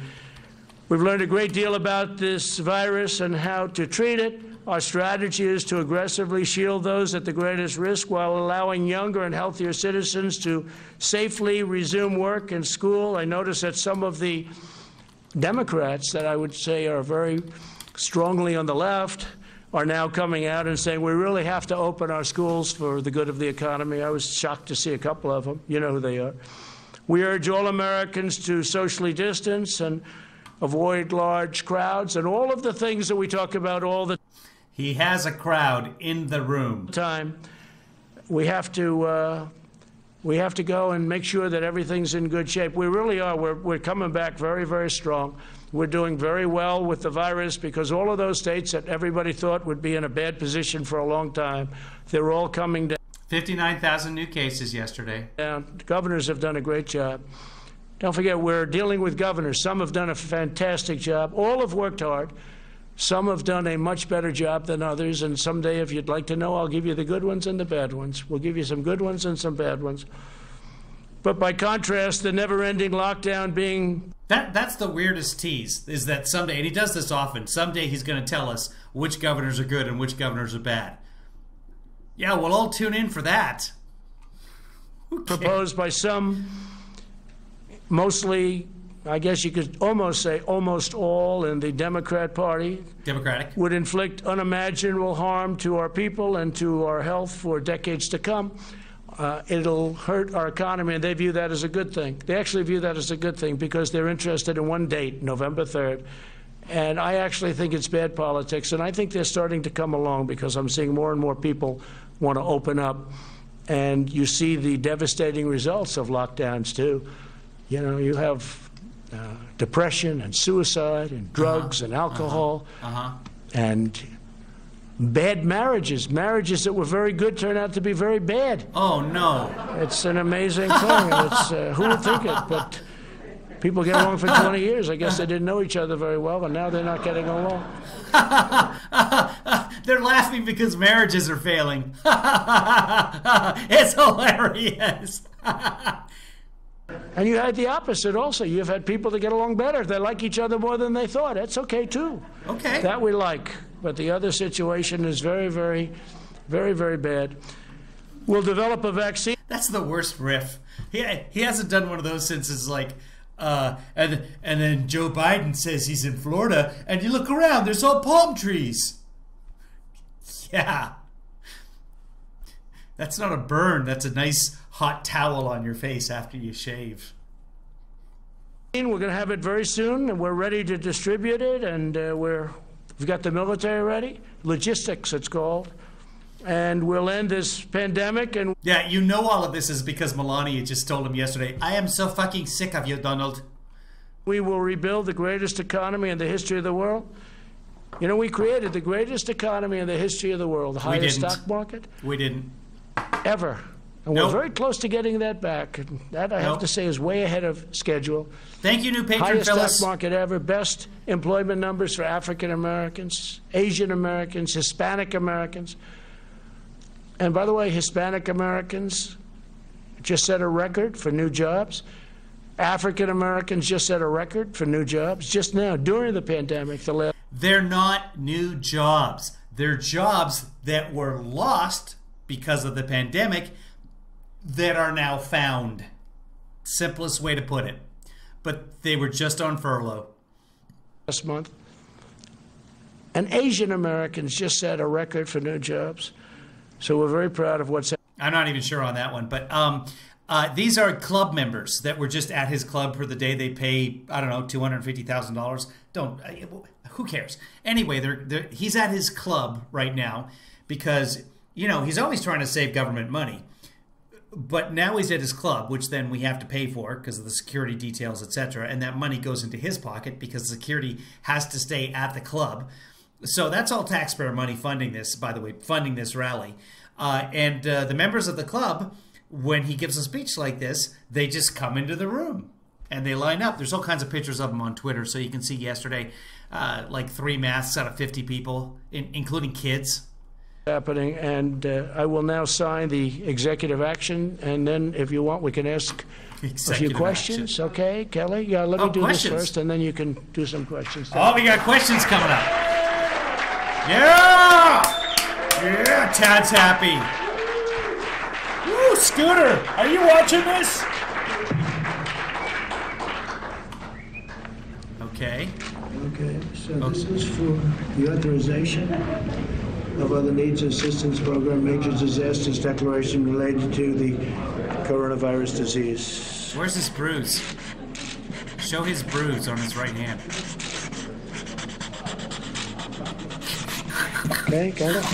We've learned a great deal about this virus and how to treat it. Our strategy is to aggressively shield those at the greatest risk while allowing younger and healthier citizens to safely resume work and school. I notice that some of the Democrats that I would say are very strongly on the left are now coming out and saying we really have to open our schools for the good of the economy. I was shocked to see a couple of them. You know who they are. We urge all Americans to socially distance and avoid large crowds and all of the things that we talk about all the time. He has a crowd in the room. We have to go and make sure that everything's in good shape. We really are. We're coming back very, very strong. We're doing very well with the virus because all of those states that everybody thought would be in a bad position for a long time, they're all coming down. 59,000 new cases yesterday. Governors have done a great job. Don't forget, we're dealing with governors. Some have done a fantastic job. All have worked hard. Some have done a much better job than others. And someday, if you'd like to know, I'll give you the good ones and the bad ones. We'll give you some good ones and some bad ones. But by contrast, the never-ending lockdown being... That's the weirdest tease, is that someday, and he does this often, someday he's going to tell us which governors are good and which governors are bad. Yeah, we'll all tune in for that. Proposed by some, mostly, I guess you could almost say almost all in the Democrat Party. Democratic. Would inflict unimaginable harm to our people and to our health for decades to come. It'll hurt our economy, and they view that as a good thing. They actually view that as a good thing because they're interested in one date, November 3rd. And I actually think it's bad politics, and I think they're starting to come along because I'm seeing more and more people want to open up. And you see the devastating results of lockdowns, too. You know, you have depression and suicide and drugs and alcohol and bad marriages. Marriages that were very good turn out to be very bad. Oh, no. It's an amazing thing. And it's, who would think it? But people get along for 20 years. I guess they didn't know each other very well, and now they're not getting along. They're laughing because marriages are failing. It's hilarious. And you had the opposite also. You've had people that get along better. They like each other more than they thought. That's okay, too. Okay. That we like. But the other situation is very, very, very, very bad. We'll develop a vaccine. That's the worst riff. He hasn't done one of those since it's like, and then Joe Biden says he's in Florida, and you look around, there's all palm trees. Yeah. That's not a burn. That's a nice hot towel on your face after you shave. We're going to have it very soon, and we're ready to distribute it, and we've got the military ready. Logistics, it's called. And we'll end this pandemic. And yeah, you know all of this is because Melania just told him yesterday, I am so fucking sick of you, Donald. We will rebuild the greatest economy in the history of the world. You know, we created the greatest economy in the history of the world, the highest stock market. We didn't. Ever. And we're very close to getting that back. And that, I have to say, is way ahead of schedule. Thank you, new patron highest Phyllis. Stock market ever. Best employment numbers for African Americans, Asian Americans, Hispanic Americans. And by the way, Hispanic Americans just set a record for new jobs. African Americans just set a record for new jobs just now during the pandemic. They're not new jobs. They're jobs that were lost because of the pandemic that are now found. Simplest way to put it. But they were just on furlough. Last month. And Asian Americans just set a record for new jobs. So we're very proud of what's happening. I'm not even sure on that one. But these are club members that were just at his club for the day. They pay, I don't know, $250,000. Who cares? Anyway, he's at his club right now because, you know, he's always trying to save government money. But now he's at his club, which then we have to pay for because of the security details, etc. And that money goes into his pocket because security has to stay at the club. So that's all taxpayer money funding this, by the way, funding this rally. And the members of the club, when he gives a speech like this, they just come into the room and they line up. There's all kinds of pictures of them on Twitter. So you can see yesterday, like 3 masks out of 50 people, including kids. Happening, and I will now sign the executive action, and then if you want we can ask a few questions. Okay, Kelly? Yeah, let me do questions. this first, and then you can do some questions. Oh, we got questions coming up. Yeah! Yeah, Tad's happy. Woo, Scooter, are you watching this? Okay. Okay, so this is for the authorization of other needs assistance program, major disasters declaration related to the coronavirus disease. Where's his bruise? Show his bruise on his right hand. Okay, got it?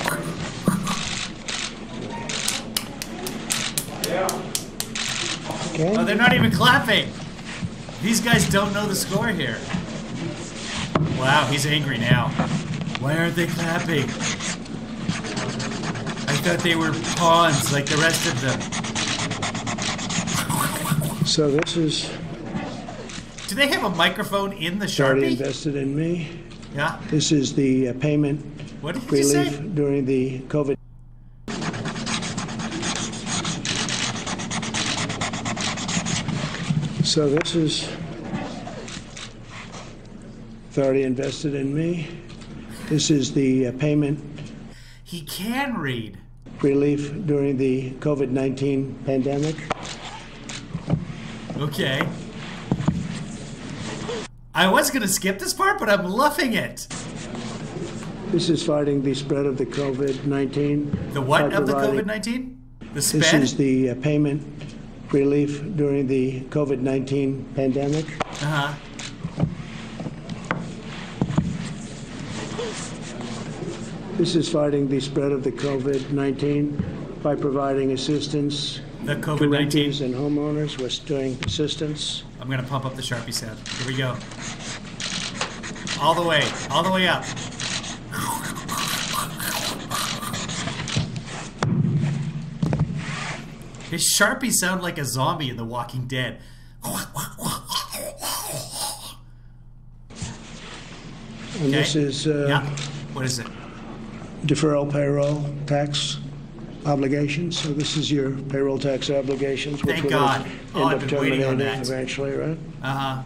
Okay. Oh, they're not even clapping. These guys don't know the score here. Wow, he's angry now. Why aren't they clapping? I thought they were pawns like the rest of them. So this is Do they have a microphone in the already Sharpie? invested in me. Yeah. This is the payment What did you relief say? during the COVID. So this is already invested in me. This is the payment He can read. relief during the COVID-19 pandemic. Okay. I was going to skip this part, but I'm loving it. This is fighting the spread of the COVID-19. The what by of the providing- COVID-19? The This sped? is the payment relief during the COVID-19 pandemic. Uh-huh. This is fighting the spread of the COVID-19 by providing assistance The to renters COVID-19. and homeowners. We're doing assistance. I'm going to pump up the Sharpie sound. Here we go. All the way up. His Sharpies sound like a zombie in The Walking Dead. And this is Yeah. What is it? deferral payroll tax obligations. So this is your payroll tax obligations, which Thank will God. end Oh, I've up been waiting on terminating that. eventually, right? Uh-huh.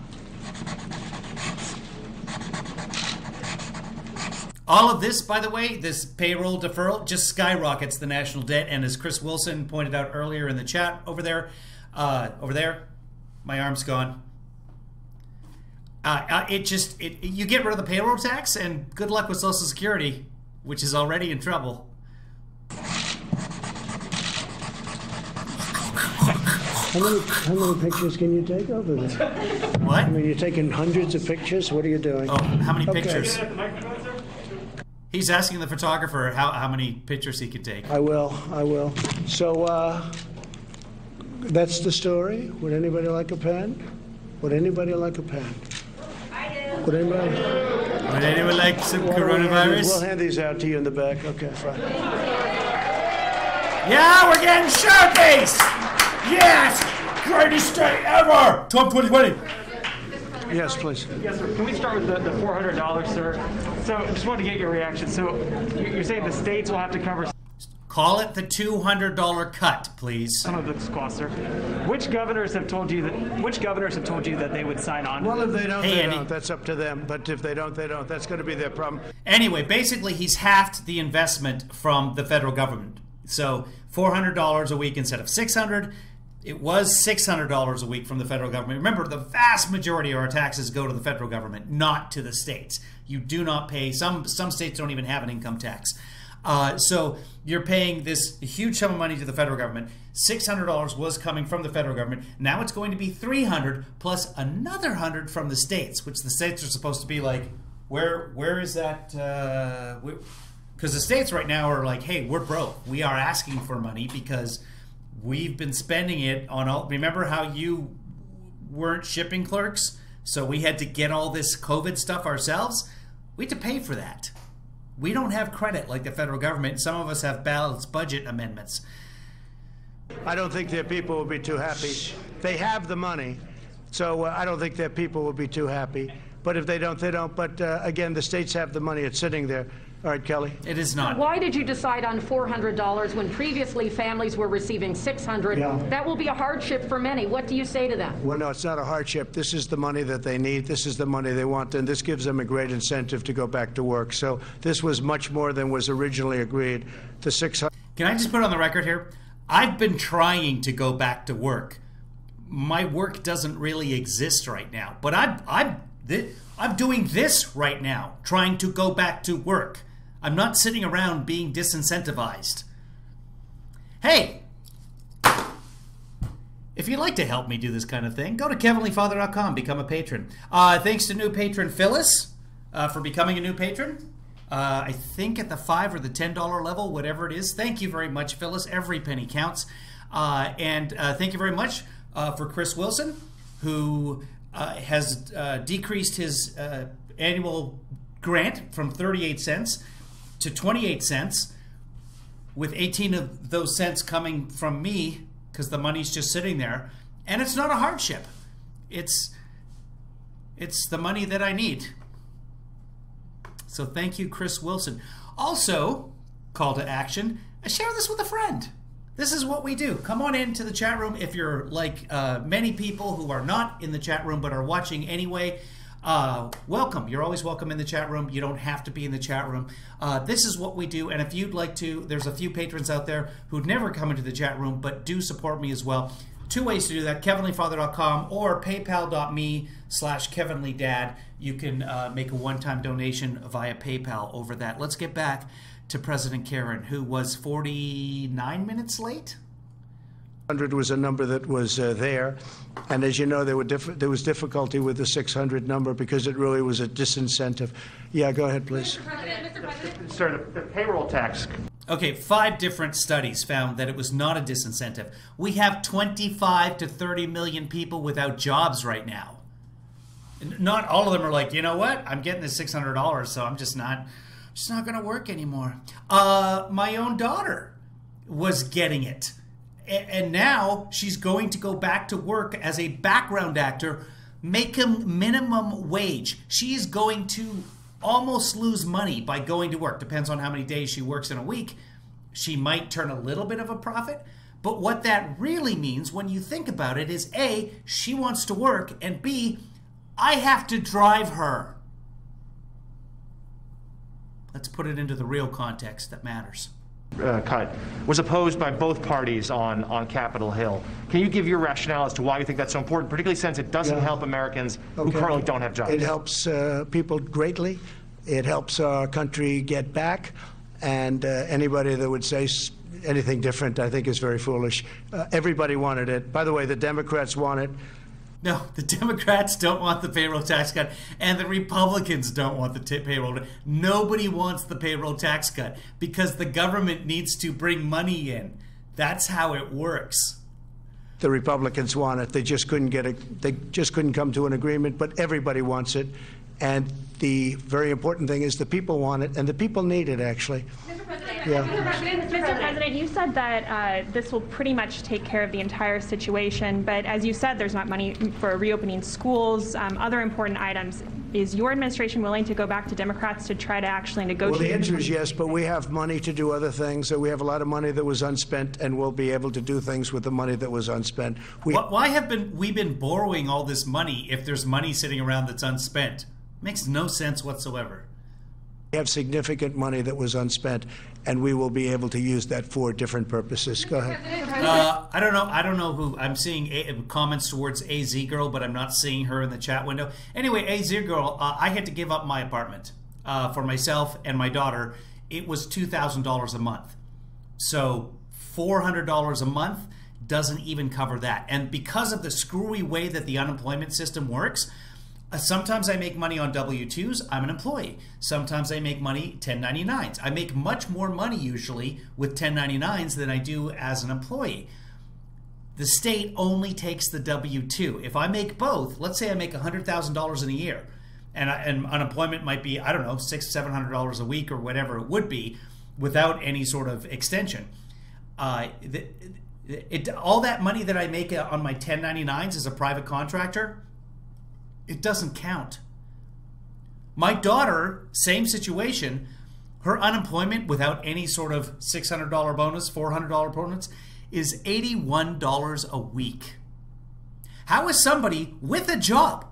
All of this, by the way, this payroll deferral just skyrockets the national debt. And as Chris Wilson pointed out earlier in the chat over there, my arm's gone. You get rid of the payroll tax and good luck with Social Security, which is already in trouble. How many pictures can you take over there? What? I mean, you're taking hundreds of pictures. What are you doing? Oh, how many Okay. pictures? He's asking the photographer how many pictures he could take. I will. So that's the story. Would anybody like a pen? Would anybody like a pen? I do. Would anybody? Would anyone like some We'll coronavirus? hand these out to you in the back. Okay, fine. Yeah, we're getting Sharpies! Yes! Greatest day ever! Top 2020. Yes, please. Yes, sir. Can we start with the $400, sir? So I just wanted to get your reaction. So you're saying the states will have to cover Call it the $200 cut, please. some of this cost, sir. Which governors have told you that they would sign on? Well, if they don't, Hey, they Andy. don't. That's up to them. But if they don't, they don't. That's going to be their problem. Anyway, basically, he's halved the investment from the federal government. So $400 a week instead of $600. It was $600 a week from the federal government. Remember, the vast majority of our taxes go to the federal government, not to the states. You do not pay. Some states don't even have an income tax. So you're paying this huge sum of money to the federal government. $600 was coming from the federal government. Now it's going to be $300 plus another $100 from the states, which the states are supposed to be like, where is that? Because the states right now are like, hey, we're broke. We are asking for money because we've been spending it on all. Remember how you weren't shipping clerks, so we had to get all this COVID stuff ourselves? We had to pay for that. We don't have credit like the federal government. Some of us have balanced budget amendments. I don't think their people will be too happy. They have the money, so I don't think their people will be too happy. But if they don't, they don't. But again, the states have the money. It's sitting there. All right, Kelly. It is not. Why did you decide on $400 when previously families were receiving $600? Yeah. That will be a hardship for many. What do you say to them? Well, no, it's not a hardship. This is the money that they need. This is the money they want, and this gives them a great incentive to go back to work. So this was much more than was originally agreed. The $600. Can I just put on the record here? I've been trying to go back to work. My work doesn't really exist right now, but I'm doing this right now, trying to go back to work. I'm not sitting around being disincentivized. Hey, if you'd like to help me do this kind of thing, go to KevinlyFather.com, become a patron. Thanks to new patron Phyllis for becoming a new patron. I think at the $5 or the $10 level, whatever it is. Thank you very much, Phyllis. Every penny counts. And thank you very much for Chris Wilson, who has decreased his annual grant from 38 cents to 28 cents, with 18 of those cents coming from me because the money's just sitting there. And it's not a hardship. It's the money that I need. So thank you, Chris Wilson. Also, call to action, share this with a friend. This is what we do. Come on into the chat room. If you're like many people who are not in the chat room but are watching anyway, welcome. You're always welcome in the chat room. You don't have to be in the chat room. This is what we do. And if you'd like to, there's a few patrons out there who'd never come into the chat room but do support me as well. Two ways to do that, KevinlyFather.com or PayPal.me/KevinlyDad. You can make a one-time donation via PayPal over that. Let's get back to President Karen, who was 49 minutes late. 100 was a number that was there, and as you know, there was difficulty with the 600 number because it really was a disincentive. Yeah, go ahead, please. Mr. President. Sir, the payroll tax. Okay, 5 different studies found that it was not a disincentive. We have 25 to 30 million people without jobs right now. Not all of them are like, you know what? I'm getting this $600, so I'm just not going to work anymore. My own daughter was getting it. And now she's going to go back to work as a background actor, making minimum wage. She's going to almost lose money by going to work. Depends on how many days she works in a week. She might turn a little bit of a profit. But what that really means when you think about it is A, she wants to work, and B, I have to drive her. Let's put it into the real context that matters. Cut was opposed by both parties on Capitol Hill. Can you give your rationale as to why you think that's so important, particularly since it doesn't help Americans who currently don't have jobs? It helps people greatly. It helps our country get back. And anybody that would say anything different, I think, is very foolish. Everybody wanted it. By the way, the Democrats want it. No, the Democrats don't want the payroll tax cut, and the Republicans don't want the payroll. Nobody wants the payroll tax cut because the government needs to bring money in. That's how it works. The Republicans want it. They just couldn't get it. They just couldn't come to an agreement. But everybody wants it, and the very important thing is the people want it, and the people need it. Actually. Mr. President, Yeah. Mr. President, you said that this will pretty much take care of the entire situation, but as you said, there's not money for reopening schools, other important items. Is your administration willing to go back to Democrats to try to actually negotiate? Well, the answer is yes, but we have money to do other things. We have a lot of money that was unspent, and we'll be able to do things with the money that was unspent. Why have we been borrowing all this money if there's money sitting around that's unspent? Makes no sense whatsoever. We have significant money that was unspent, and we will be able to use that for different purposes. Go ahead. I don't know who. I'm seeing comments towards AZ Girl, but I'm not seeing her in the chat window. Anyway, AZ Girl, I had to give up my apartment for myself and my daughter. It was $2,000 a month. So $400 a month doesn't even cover that. And because of the screwy way that the unemployment system works, sometimes I make money on W-2s. I'm an employee. Sometimes I make money 1099s. I make much more money usually with 1099s than I do as an employee. The state only takes the W-2. If I make both, let's say I make $100,000 in a year, and unemployment might be, I don't know, $600, $700 a week or whatever it would be, without any sort of extension. All that money that I make on my 1099s as a private contractor, it doesn't count. My daughter, same situation, her unemployment without any sort of $600 bonus, $400 bonus, is $81 a week. How is somebody with a job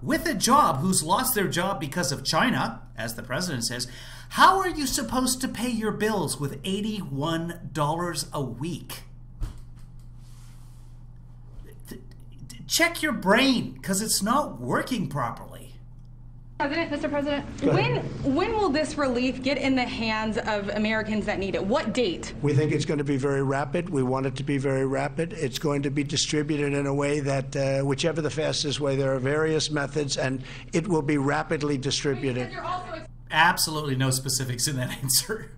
who's lost their job because of China, as the president says, how are you supposed to pay your bills with $81 a week? Check your brain, because it's not working properly. Mr. President, when will this relief get in the hands of Americans that need it? What date? We think it's going to be very rapid. We want it to be very rapid. It's going to be distributed in a way that, whichever the fastest way, there are various methods, and it will be rapidly distributed. Absolutely no specifics in that answer.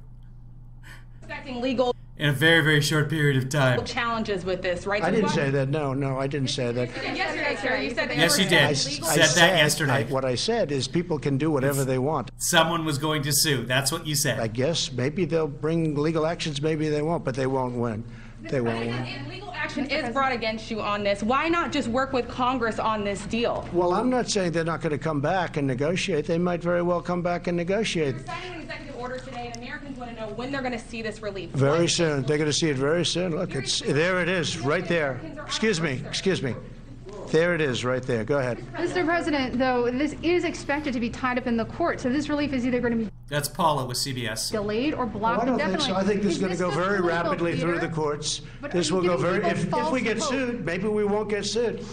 Expecting legal in a very, very short period of time. Challenges with this, right? I didn't say that. No, I didn't say that. Yesterday, sir, you said that. Yes, you did. Said that yesterday. What I said is people can do whatever they want. Someone was going to sue. That's what you said. I guess maybe they'll bring legal actions, maybe they won't, but they won't win. They won't win. If legal action is brought against you on this, why not just work with Congress on this deal? Well, I'm not saying they're not going to come back and negotiate. They might very well come back and negotiate. You're signing an executive order today, and Americans want to know when they're going to see this relief. Very soon. They're going to see it very soon. Look, there it is, right there. Excuse me. There it is, right there. Go ahead. Mr. President, though, this is expected to be tied up in the court, so this relief is either going to be That's Paula with CBS. delayed or blocked I don't think indefinitely. so. I think this is going to go just very political rapidly theater? through the courts. But This are you will go giving very. people If we false get hope? sued, maybe we won't get sued.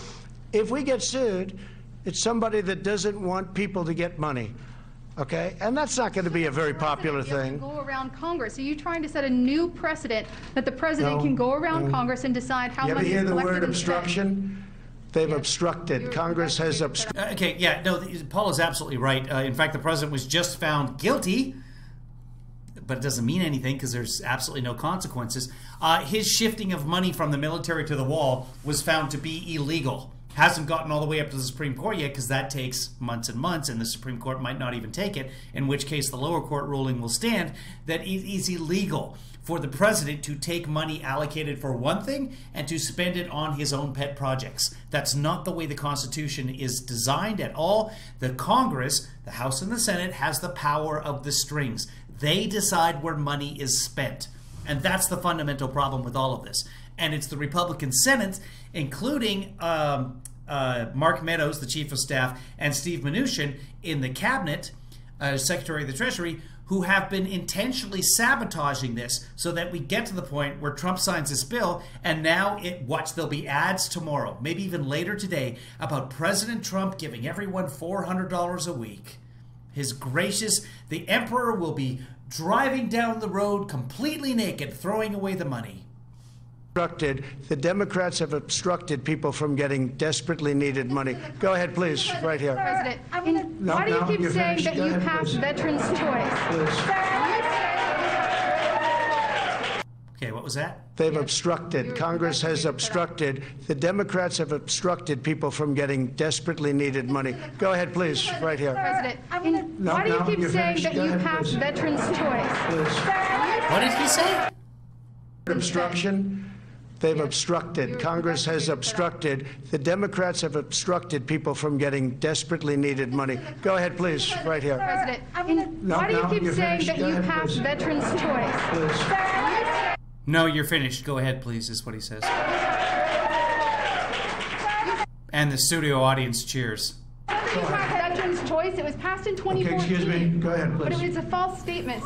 If we get sued, it's somebody that doesn't want people to get money. Okay? And that's not going to be a very popular thing. Go around Congress. Are you trying to set a new precedent that the president can go around Congress and decide how You ever money hear is the collected word and spent? obstruction? They've obstructed. Congress has obstructed. Okay, yeah, no, Paul is absolutely right. In fact, the president was just found guilty, but it doesn't mean anything because there's absolutely no consequences. His shifting of money from the military to the wall was found to be illegal. Hasn't gotten all the way up to the Supreme Court yet because that takes months and months, and the Supreme Court might not even take it, in which case the lower court ruling will stand that it is illegal for the president to take money allocated for one thing and to spend it on his own pet projects. That's not the way the Constitution is designed at all. The Congress, the House and the Senate, has the power of the strings. They decide where money is spent. And that's the fundamental problem with all of this. And it's the Republican Senate, including Mark Meadows, the Chief of Staff, and Steve Mnuchin in the Cabinet, Secretary of the Treasury, who have been intentionally sabotaging this so that we get to the point where Trump signs this bill and now there'll be ads tomorrow, maybe even later today, about President Trump giving everyone $400 a week. His gracious, the emperor will be driving down the road completely naked, throwing away the money. The Democrats have obstructed people from getting desperately needed money. Go ahead, please, right here. President, why do you keep saying that you passed veterans' choice? Okay, what was that? They've obstructed. Congress has obstructed. The Democrats have obstructed people from getting desperately needed money. Go ahead, please, right here. President, why do you keep saying that you passed veterans' choice? What did he say? Obstruction. They've obstructed. Congress has obstructed. The Democrats have obstructed people from getting desperately needed money. Go ahead, please, right here. President, why do you keep saying that you passed veterans' choice? No, you're finished. Go ahead, please, is what he says. And the studio audience cheers. Veterans' choice. It was passed in 2014. Okay, excuse me. Go ahead, please. But it was a false statement,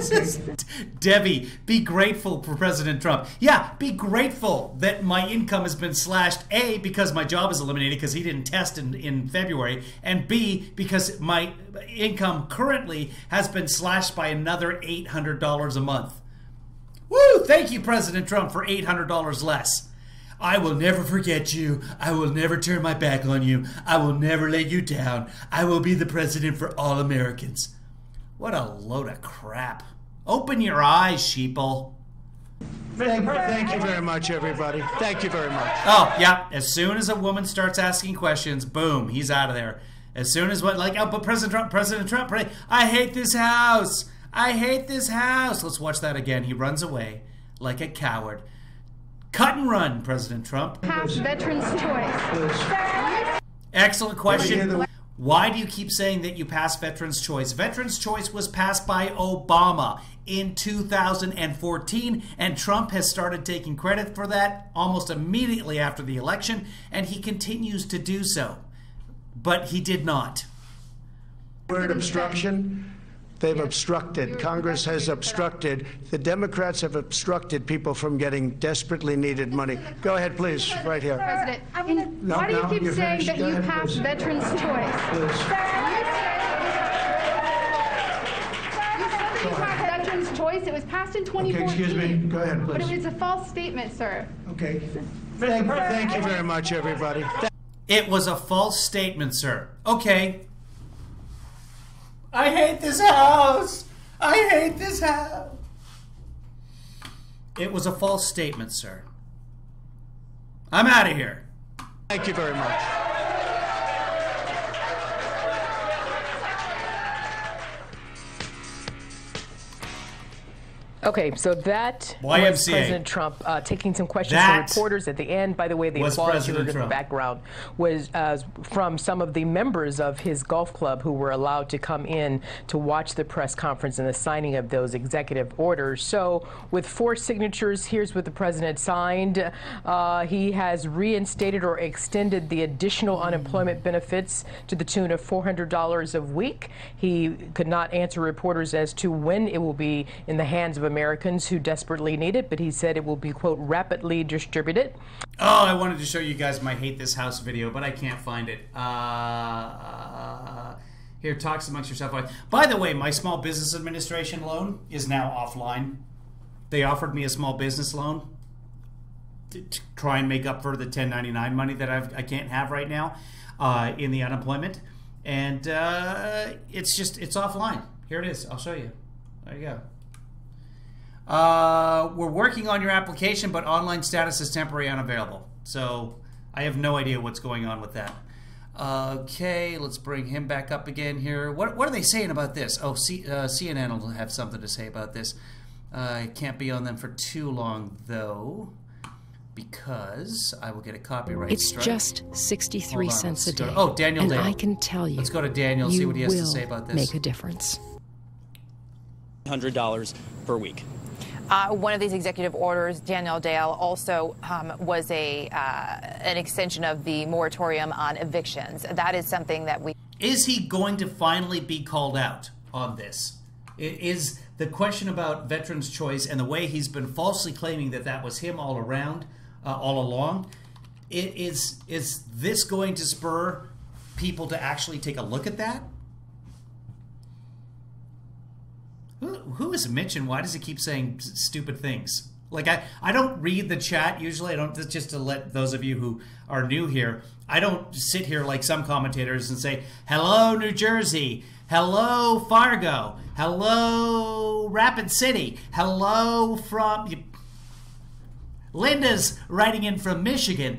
sir. Debbie, be grateful for President Trump. Yeah, be grateful that my income has been slashed, A, because my job is eliminated because he didn't test in February, and B, because my income currently has been slashed by another $800 a month. Woo! Thank you, President Trump, for $800 less. I will never forget you. I will never turn my back on you. I will never let you down. I will be the president for all Americans. What a load of crap. Open your eyes, sheeple. Thank you very much, everybody. Thank you very much. Oh, yeah. As soon as a woman starts asking questions, boom, he's out of there. As soon as what, like, oh, but President Trump, I hate this house. I hate this house. Let's watch that again. He runs away like a coward. Cut and run, President Trump. Pass veterans' choice. Excellent question. Why do you keep saying that you passed Veterans' Choice? Veterans' Choice was passed by Obama in 2014, and Trump has started taking credit for that almost immediately after the election, and he continues to do so. But he did not. Word obstruction. They've obstructed. Congress has obstructed. The Democrats have obstructed people from getting desperately needed money. Go ahead, please, right here. President, why do you keep saying that you passed veterans' choice? You said that you passed veterans' choice. It was passed in 2014. Okay, excuse me. Go ahead, please. But it's a false statement, sir. Okay. Thank you very much, everybody. It was a false statement, sir. Okay. I hate this house. I hate this house. It was a false statement, sir. I'm out of here. Thank you very much. Okay, so that YMCA. was President Trump taking some questions from reporters at the end. By the way, the applause you heard in the background was from some of the members of his golf club who were allowed to come in to watch the press conference and the signing of those executive orders. So with 4 signatures, here's what the president signed. He has reinstated or extended the additional unemployment benefits to the tune of $400 a week. He could not answer reporters as to when it will be in the hands of Americans who desperately need it, but he said it will be, quote, rapidly distributed. Oh, I wanted to show you guys my Hate This House video, but I can't find it. Here, talks amongst yourself. By the way, my Small Business Administration loan is now offline. They offered me a small business loan to try and make up for the 1099 money that I can't have right now in the unemployment. And it's offline. Here it is. I'll show you. There you go. We're working on your application, but online status is temporary unavailable. So I have no idea what's going on with that. Okay, let's bring him back up again here. What are they saying about this? Oh, CNN will have something to say about this. I can't be on them for too long, though, because I will get a copyright strike. It's just 63 cents a day. Oh, Daniel and Dale. I can tell you, let's go to Daniel, see what he has to say about this. Make a difference. $100 per week. One of these executive orders, Daniel Dale, also was an extension of the moratorium on evictions. That is something that we... Is he going to finally be called out on this? Is the question about Veterans' Choice and the way he's been falsely claiming that that was him all around, all along, is this going to spur people to actually take a look at that? Who is Mitch and why does he keep saying stupid things? Like, I don't read the chat usually. I don't, just to let those of you who are new here, I don't sit here like some commentators and say, hello, New Jersey. Hello, Fargo. Hello, Rapid City. Hello from... Linda's writing in from Michigan.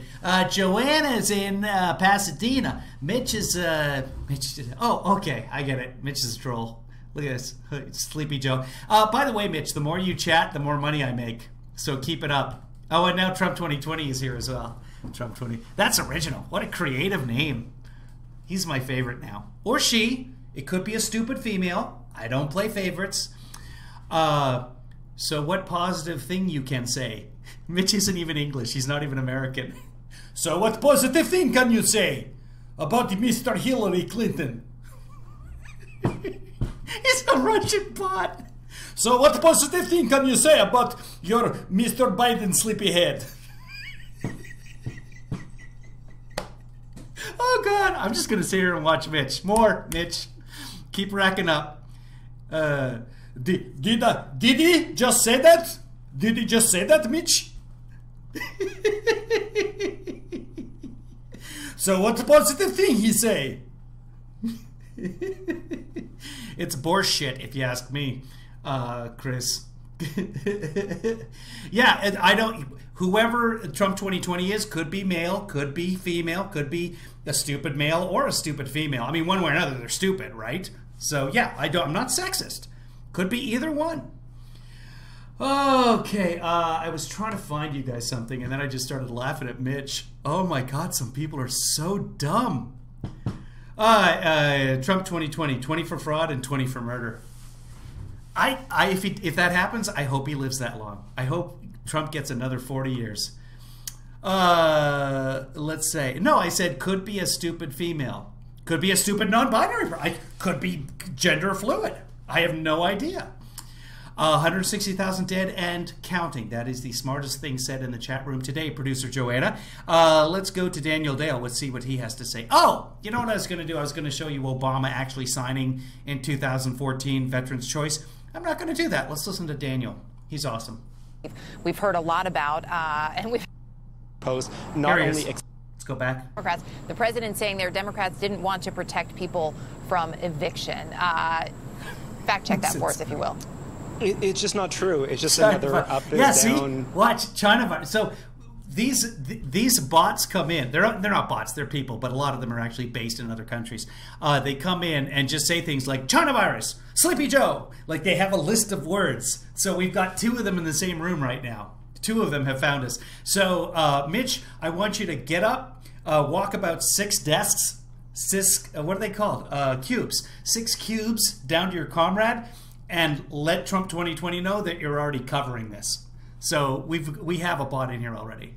Joanna's in Pasadena. Mitch is... oh, okay. I get it. Mitch is a troll. Look at this. Sleepy Joe. By the way, Mitch, the more you chat, the more money I make. So keep it up. Oh, and now Trump 2020 is here as well. Trump 20. That's original. What a creative name. He's my favorite now. Or she. It could be a stupid female. I don't play favorites. So what positive thing you can say? Mitch isn't even English. He's not even American. So what positive thing can you say about Mr. Hillary Clinton? It's a Russian bot. So what positive thing can you say about your Mr. Biden sleepyhead? Oh, God. I'm just going to sit here and watch Mitch. More, Mitch. Keep racking up. Did he just say that? Did he just say that, Mitch? So what positive thing he say? It's bullshit, if you ask me, Chris. Yeah, and I don't. Whoever Trump 2020 is could be male, could be female, could be a stupid male or a stupid female. I mean, one way or another, they're stupid, right? So yeah, I'm not sexist. Could be either one. Okay, I was trying to find you guys something, and then I just started laughing at Mitch. Oh my God, some people are so dumb. Trump 2020, 20 for fraud and 20 for murder. If that happens, I hope he lives that long. I hope Trump gets another 40 years. Let's say, no, I said could be a stupid female. Could be a stupid non-binary. I could be gender fluid. I have no idea. 160,000 dead and counting. That is the smartest thing said in the chat room today, producer Joanna. Let's go to Daniel Dale. Let's see what he has to say. Oh, you know what I was going to do? I was going to show you Obama actually signing in 2014 Veterans' Choice. I'm not going to do that. Let's listen to Daniel. He's awesome. We've heard a lot about, and we've posed not only. Let's go back. Democrats. The president saying their Democrats didn't want to protect people from eviction. Fact check that for us, if you will. It's just not true. It's just another up and down. See? Watch China. So these bots come in. They're not bots. They're people, but a lot of them are actually based in other countries. They come in and just say things like China virus, Sleepy Joe. Like they have a list of words. So we've got two of them in the same room right now. Two of them have found us. So Mitch, I want you to get up, walk about 6 desks. What are they called? Cubes. 6 cubes down to your comrade. And let Trump 2020 know that you're already covering this. So we have a bot in here already.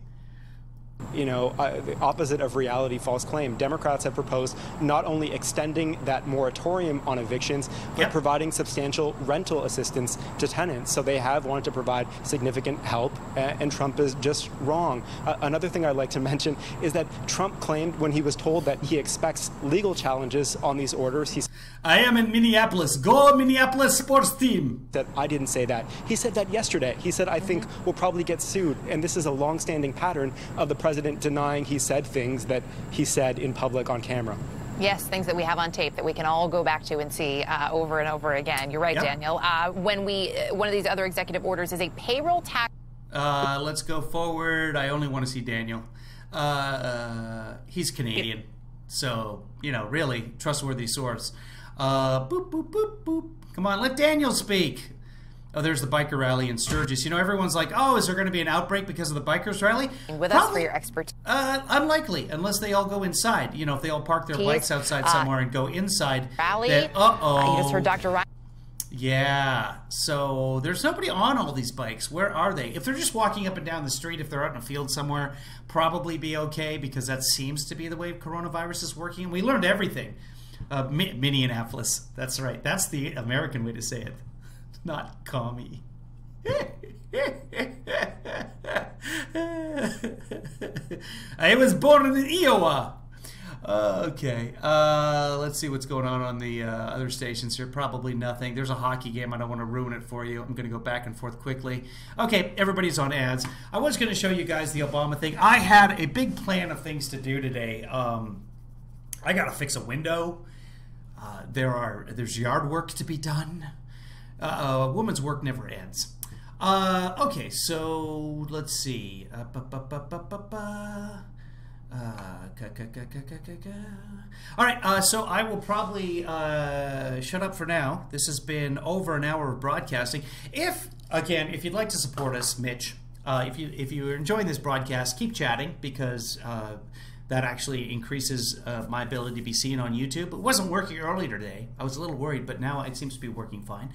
You know, the opposite of reality false claim. Democrats have proposed not only extending that moratorium on evictions, but providing substantial rental assistance to tenants. So they have wanted to provide significant help, and Trump is just wrong. Another thing I'd like to mention is that Trump claimed when he was told that he expects legal challenges on these orders, he I am in Minneapolis. Go Minneapolis sports team. That I didn't say that. He said that yesterday. He said, I think we'll probably get sued. And this is a long-standing pattern of the president denying he said things that he said in public on camera. Yes, things that we have on tape that we can all go back to and see over and over again. You're right, Daniel. One of these other executive orders is a payroll tax. Let's go forward. I only want to see Daniel. He's Canadian. So, you know, really trustworthy source. Boop, boop, boop, boop. Come on, let Daniel speak. Oh, there's the biker rally in Sturgis. You know, everyone's like, oh, is there going to be an outbreak because of the bikers rally? With us for your expertise. Unlikely, unless they all go inside. You know, if they all park their bikes outside somewhere and go inside. Rally? Then, you just heard Dr. Ryan. Yeah, so there's nobody on all these bikes. Where are they? If they're just walking up and down the street, if they're out in a field somewhere, probably be okay, because that seems to be the way coronavirus is working. We learned everything. Minneapolis. That's right. That's the American way to say it. Not commie. I was born in Iowa. Okay. Let's see what's going on the other stations here. Probably nothing. There's a hockey game. I don't want to ruin it for you. I'm going to go back and forth quickly. Okay, everybody's on ads. I was going to show you guys the Obama thing. I had a big plan of things to do today. I got to fix a window. There's yard work to be done. A woman's work never ends. Okay, so let's see. All right, so I will probably shut up for now. This has been over an hour of broadcasting. If you'd like to support us, Mitch, if you're enjoying this broadcast, keep chatting, because that actually increases my ability to be seen on YouTube. It wasn't working earlier today. I was a little worried, but now it seems to be working fine.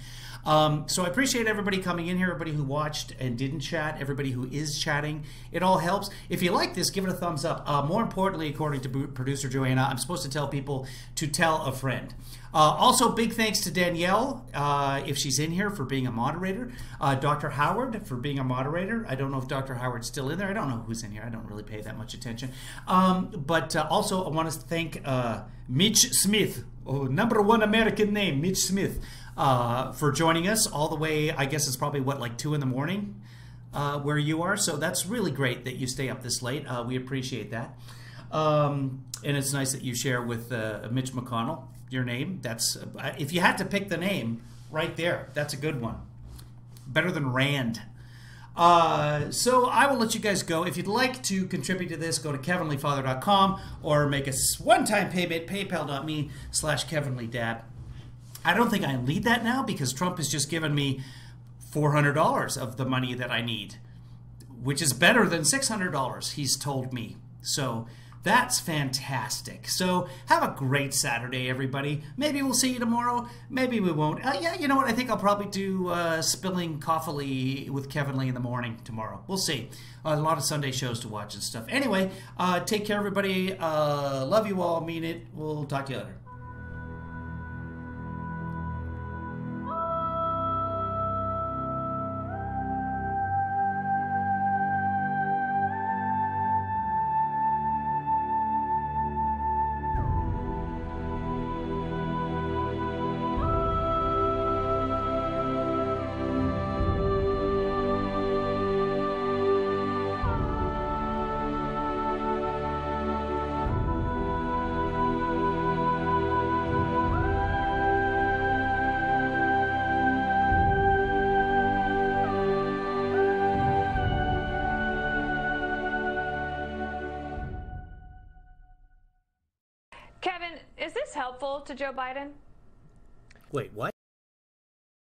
So I appreciate everybody coming in here, everybody who watched and didn't chat, everybody who is chatting. It all helps. If you like this, give it a thumbs up. More importantly, according to producer Joanna, I'm supposed to tell people to tell a friend. Also, big thanks to Danielle, if she's in here, for being a moderator. Dr. Howard for being a moderator. I don't know if Dr. Howard's still in there. I don't know who's in here. I don't really pay that much attention. But also, I want to thank Mitch Smith, #1 American name, Mitch Smith, for joining us all the way. I guess it's probably, what, like 2 in the morning where you are. So that's really great that you stay up this late. We appreciate that. And it's nice that you share with Mitch McConnell your name. That's if you had to pick the name right there, that's a good one. better than Rand. So I will let you guys go. If you'd like to contribute to this, go to KevinlyFather.com or make a one-time payment, paypal.me/KevinlyDad. I don't think I need that now because Trump has just given me $400 of the money that I need, which is better than $600, he's told me. So that's fantastic. So have a great Saturday, everybody. Maybe we'll see you tomorrow. Maybe we won't. Yeah, you know what? I think I'll probably do Spilling Coffee with Kevin Lee in the morning tomorrow. We'll see. A lot of Sunday shows to watch and stuff. Anyway, take care, everybody. Love you all. Mean it. We'll talk to you later. Kevin, is this helpful to Joe Biden? Wait, what?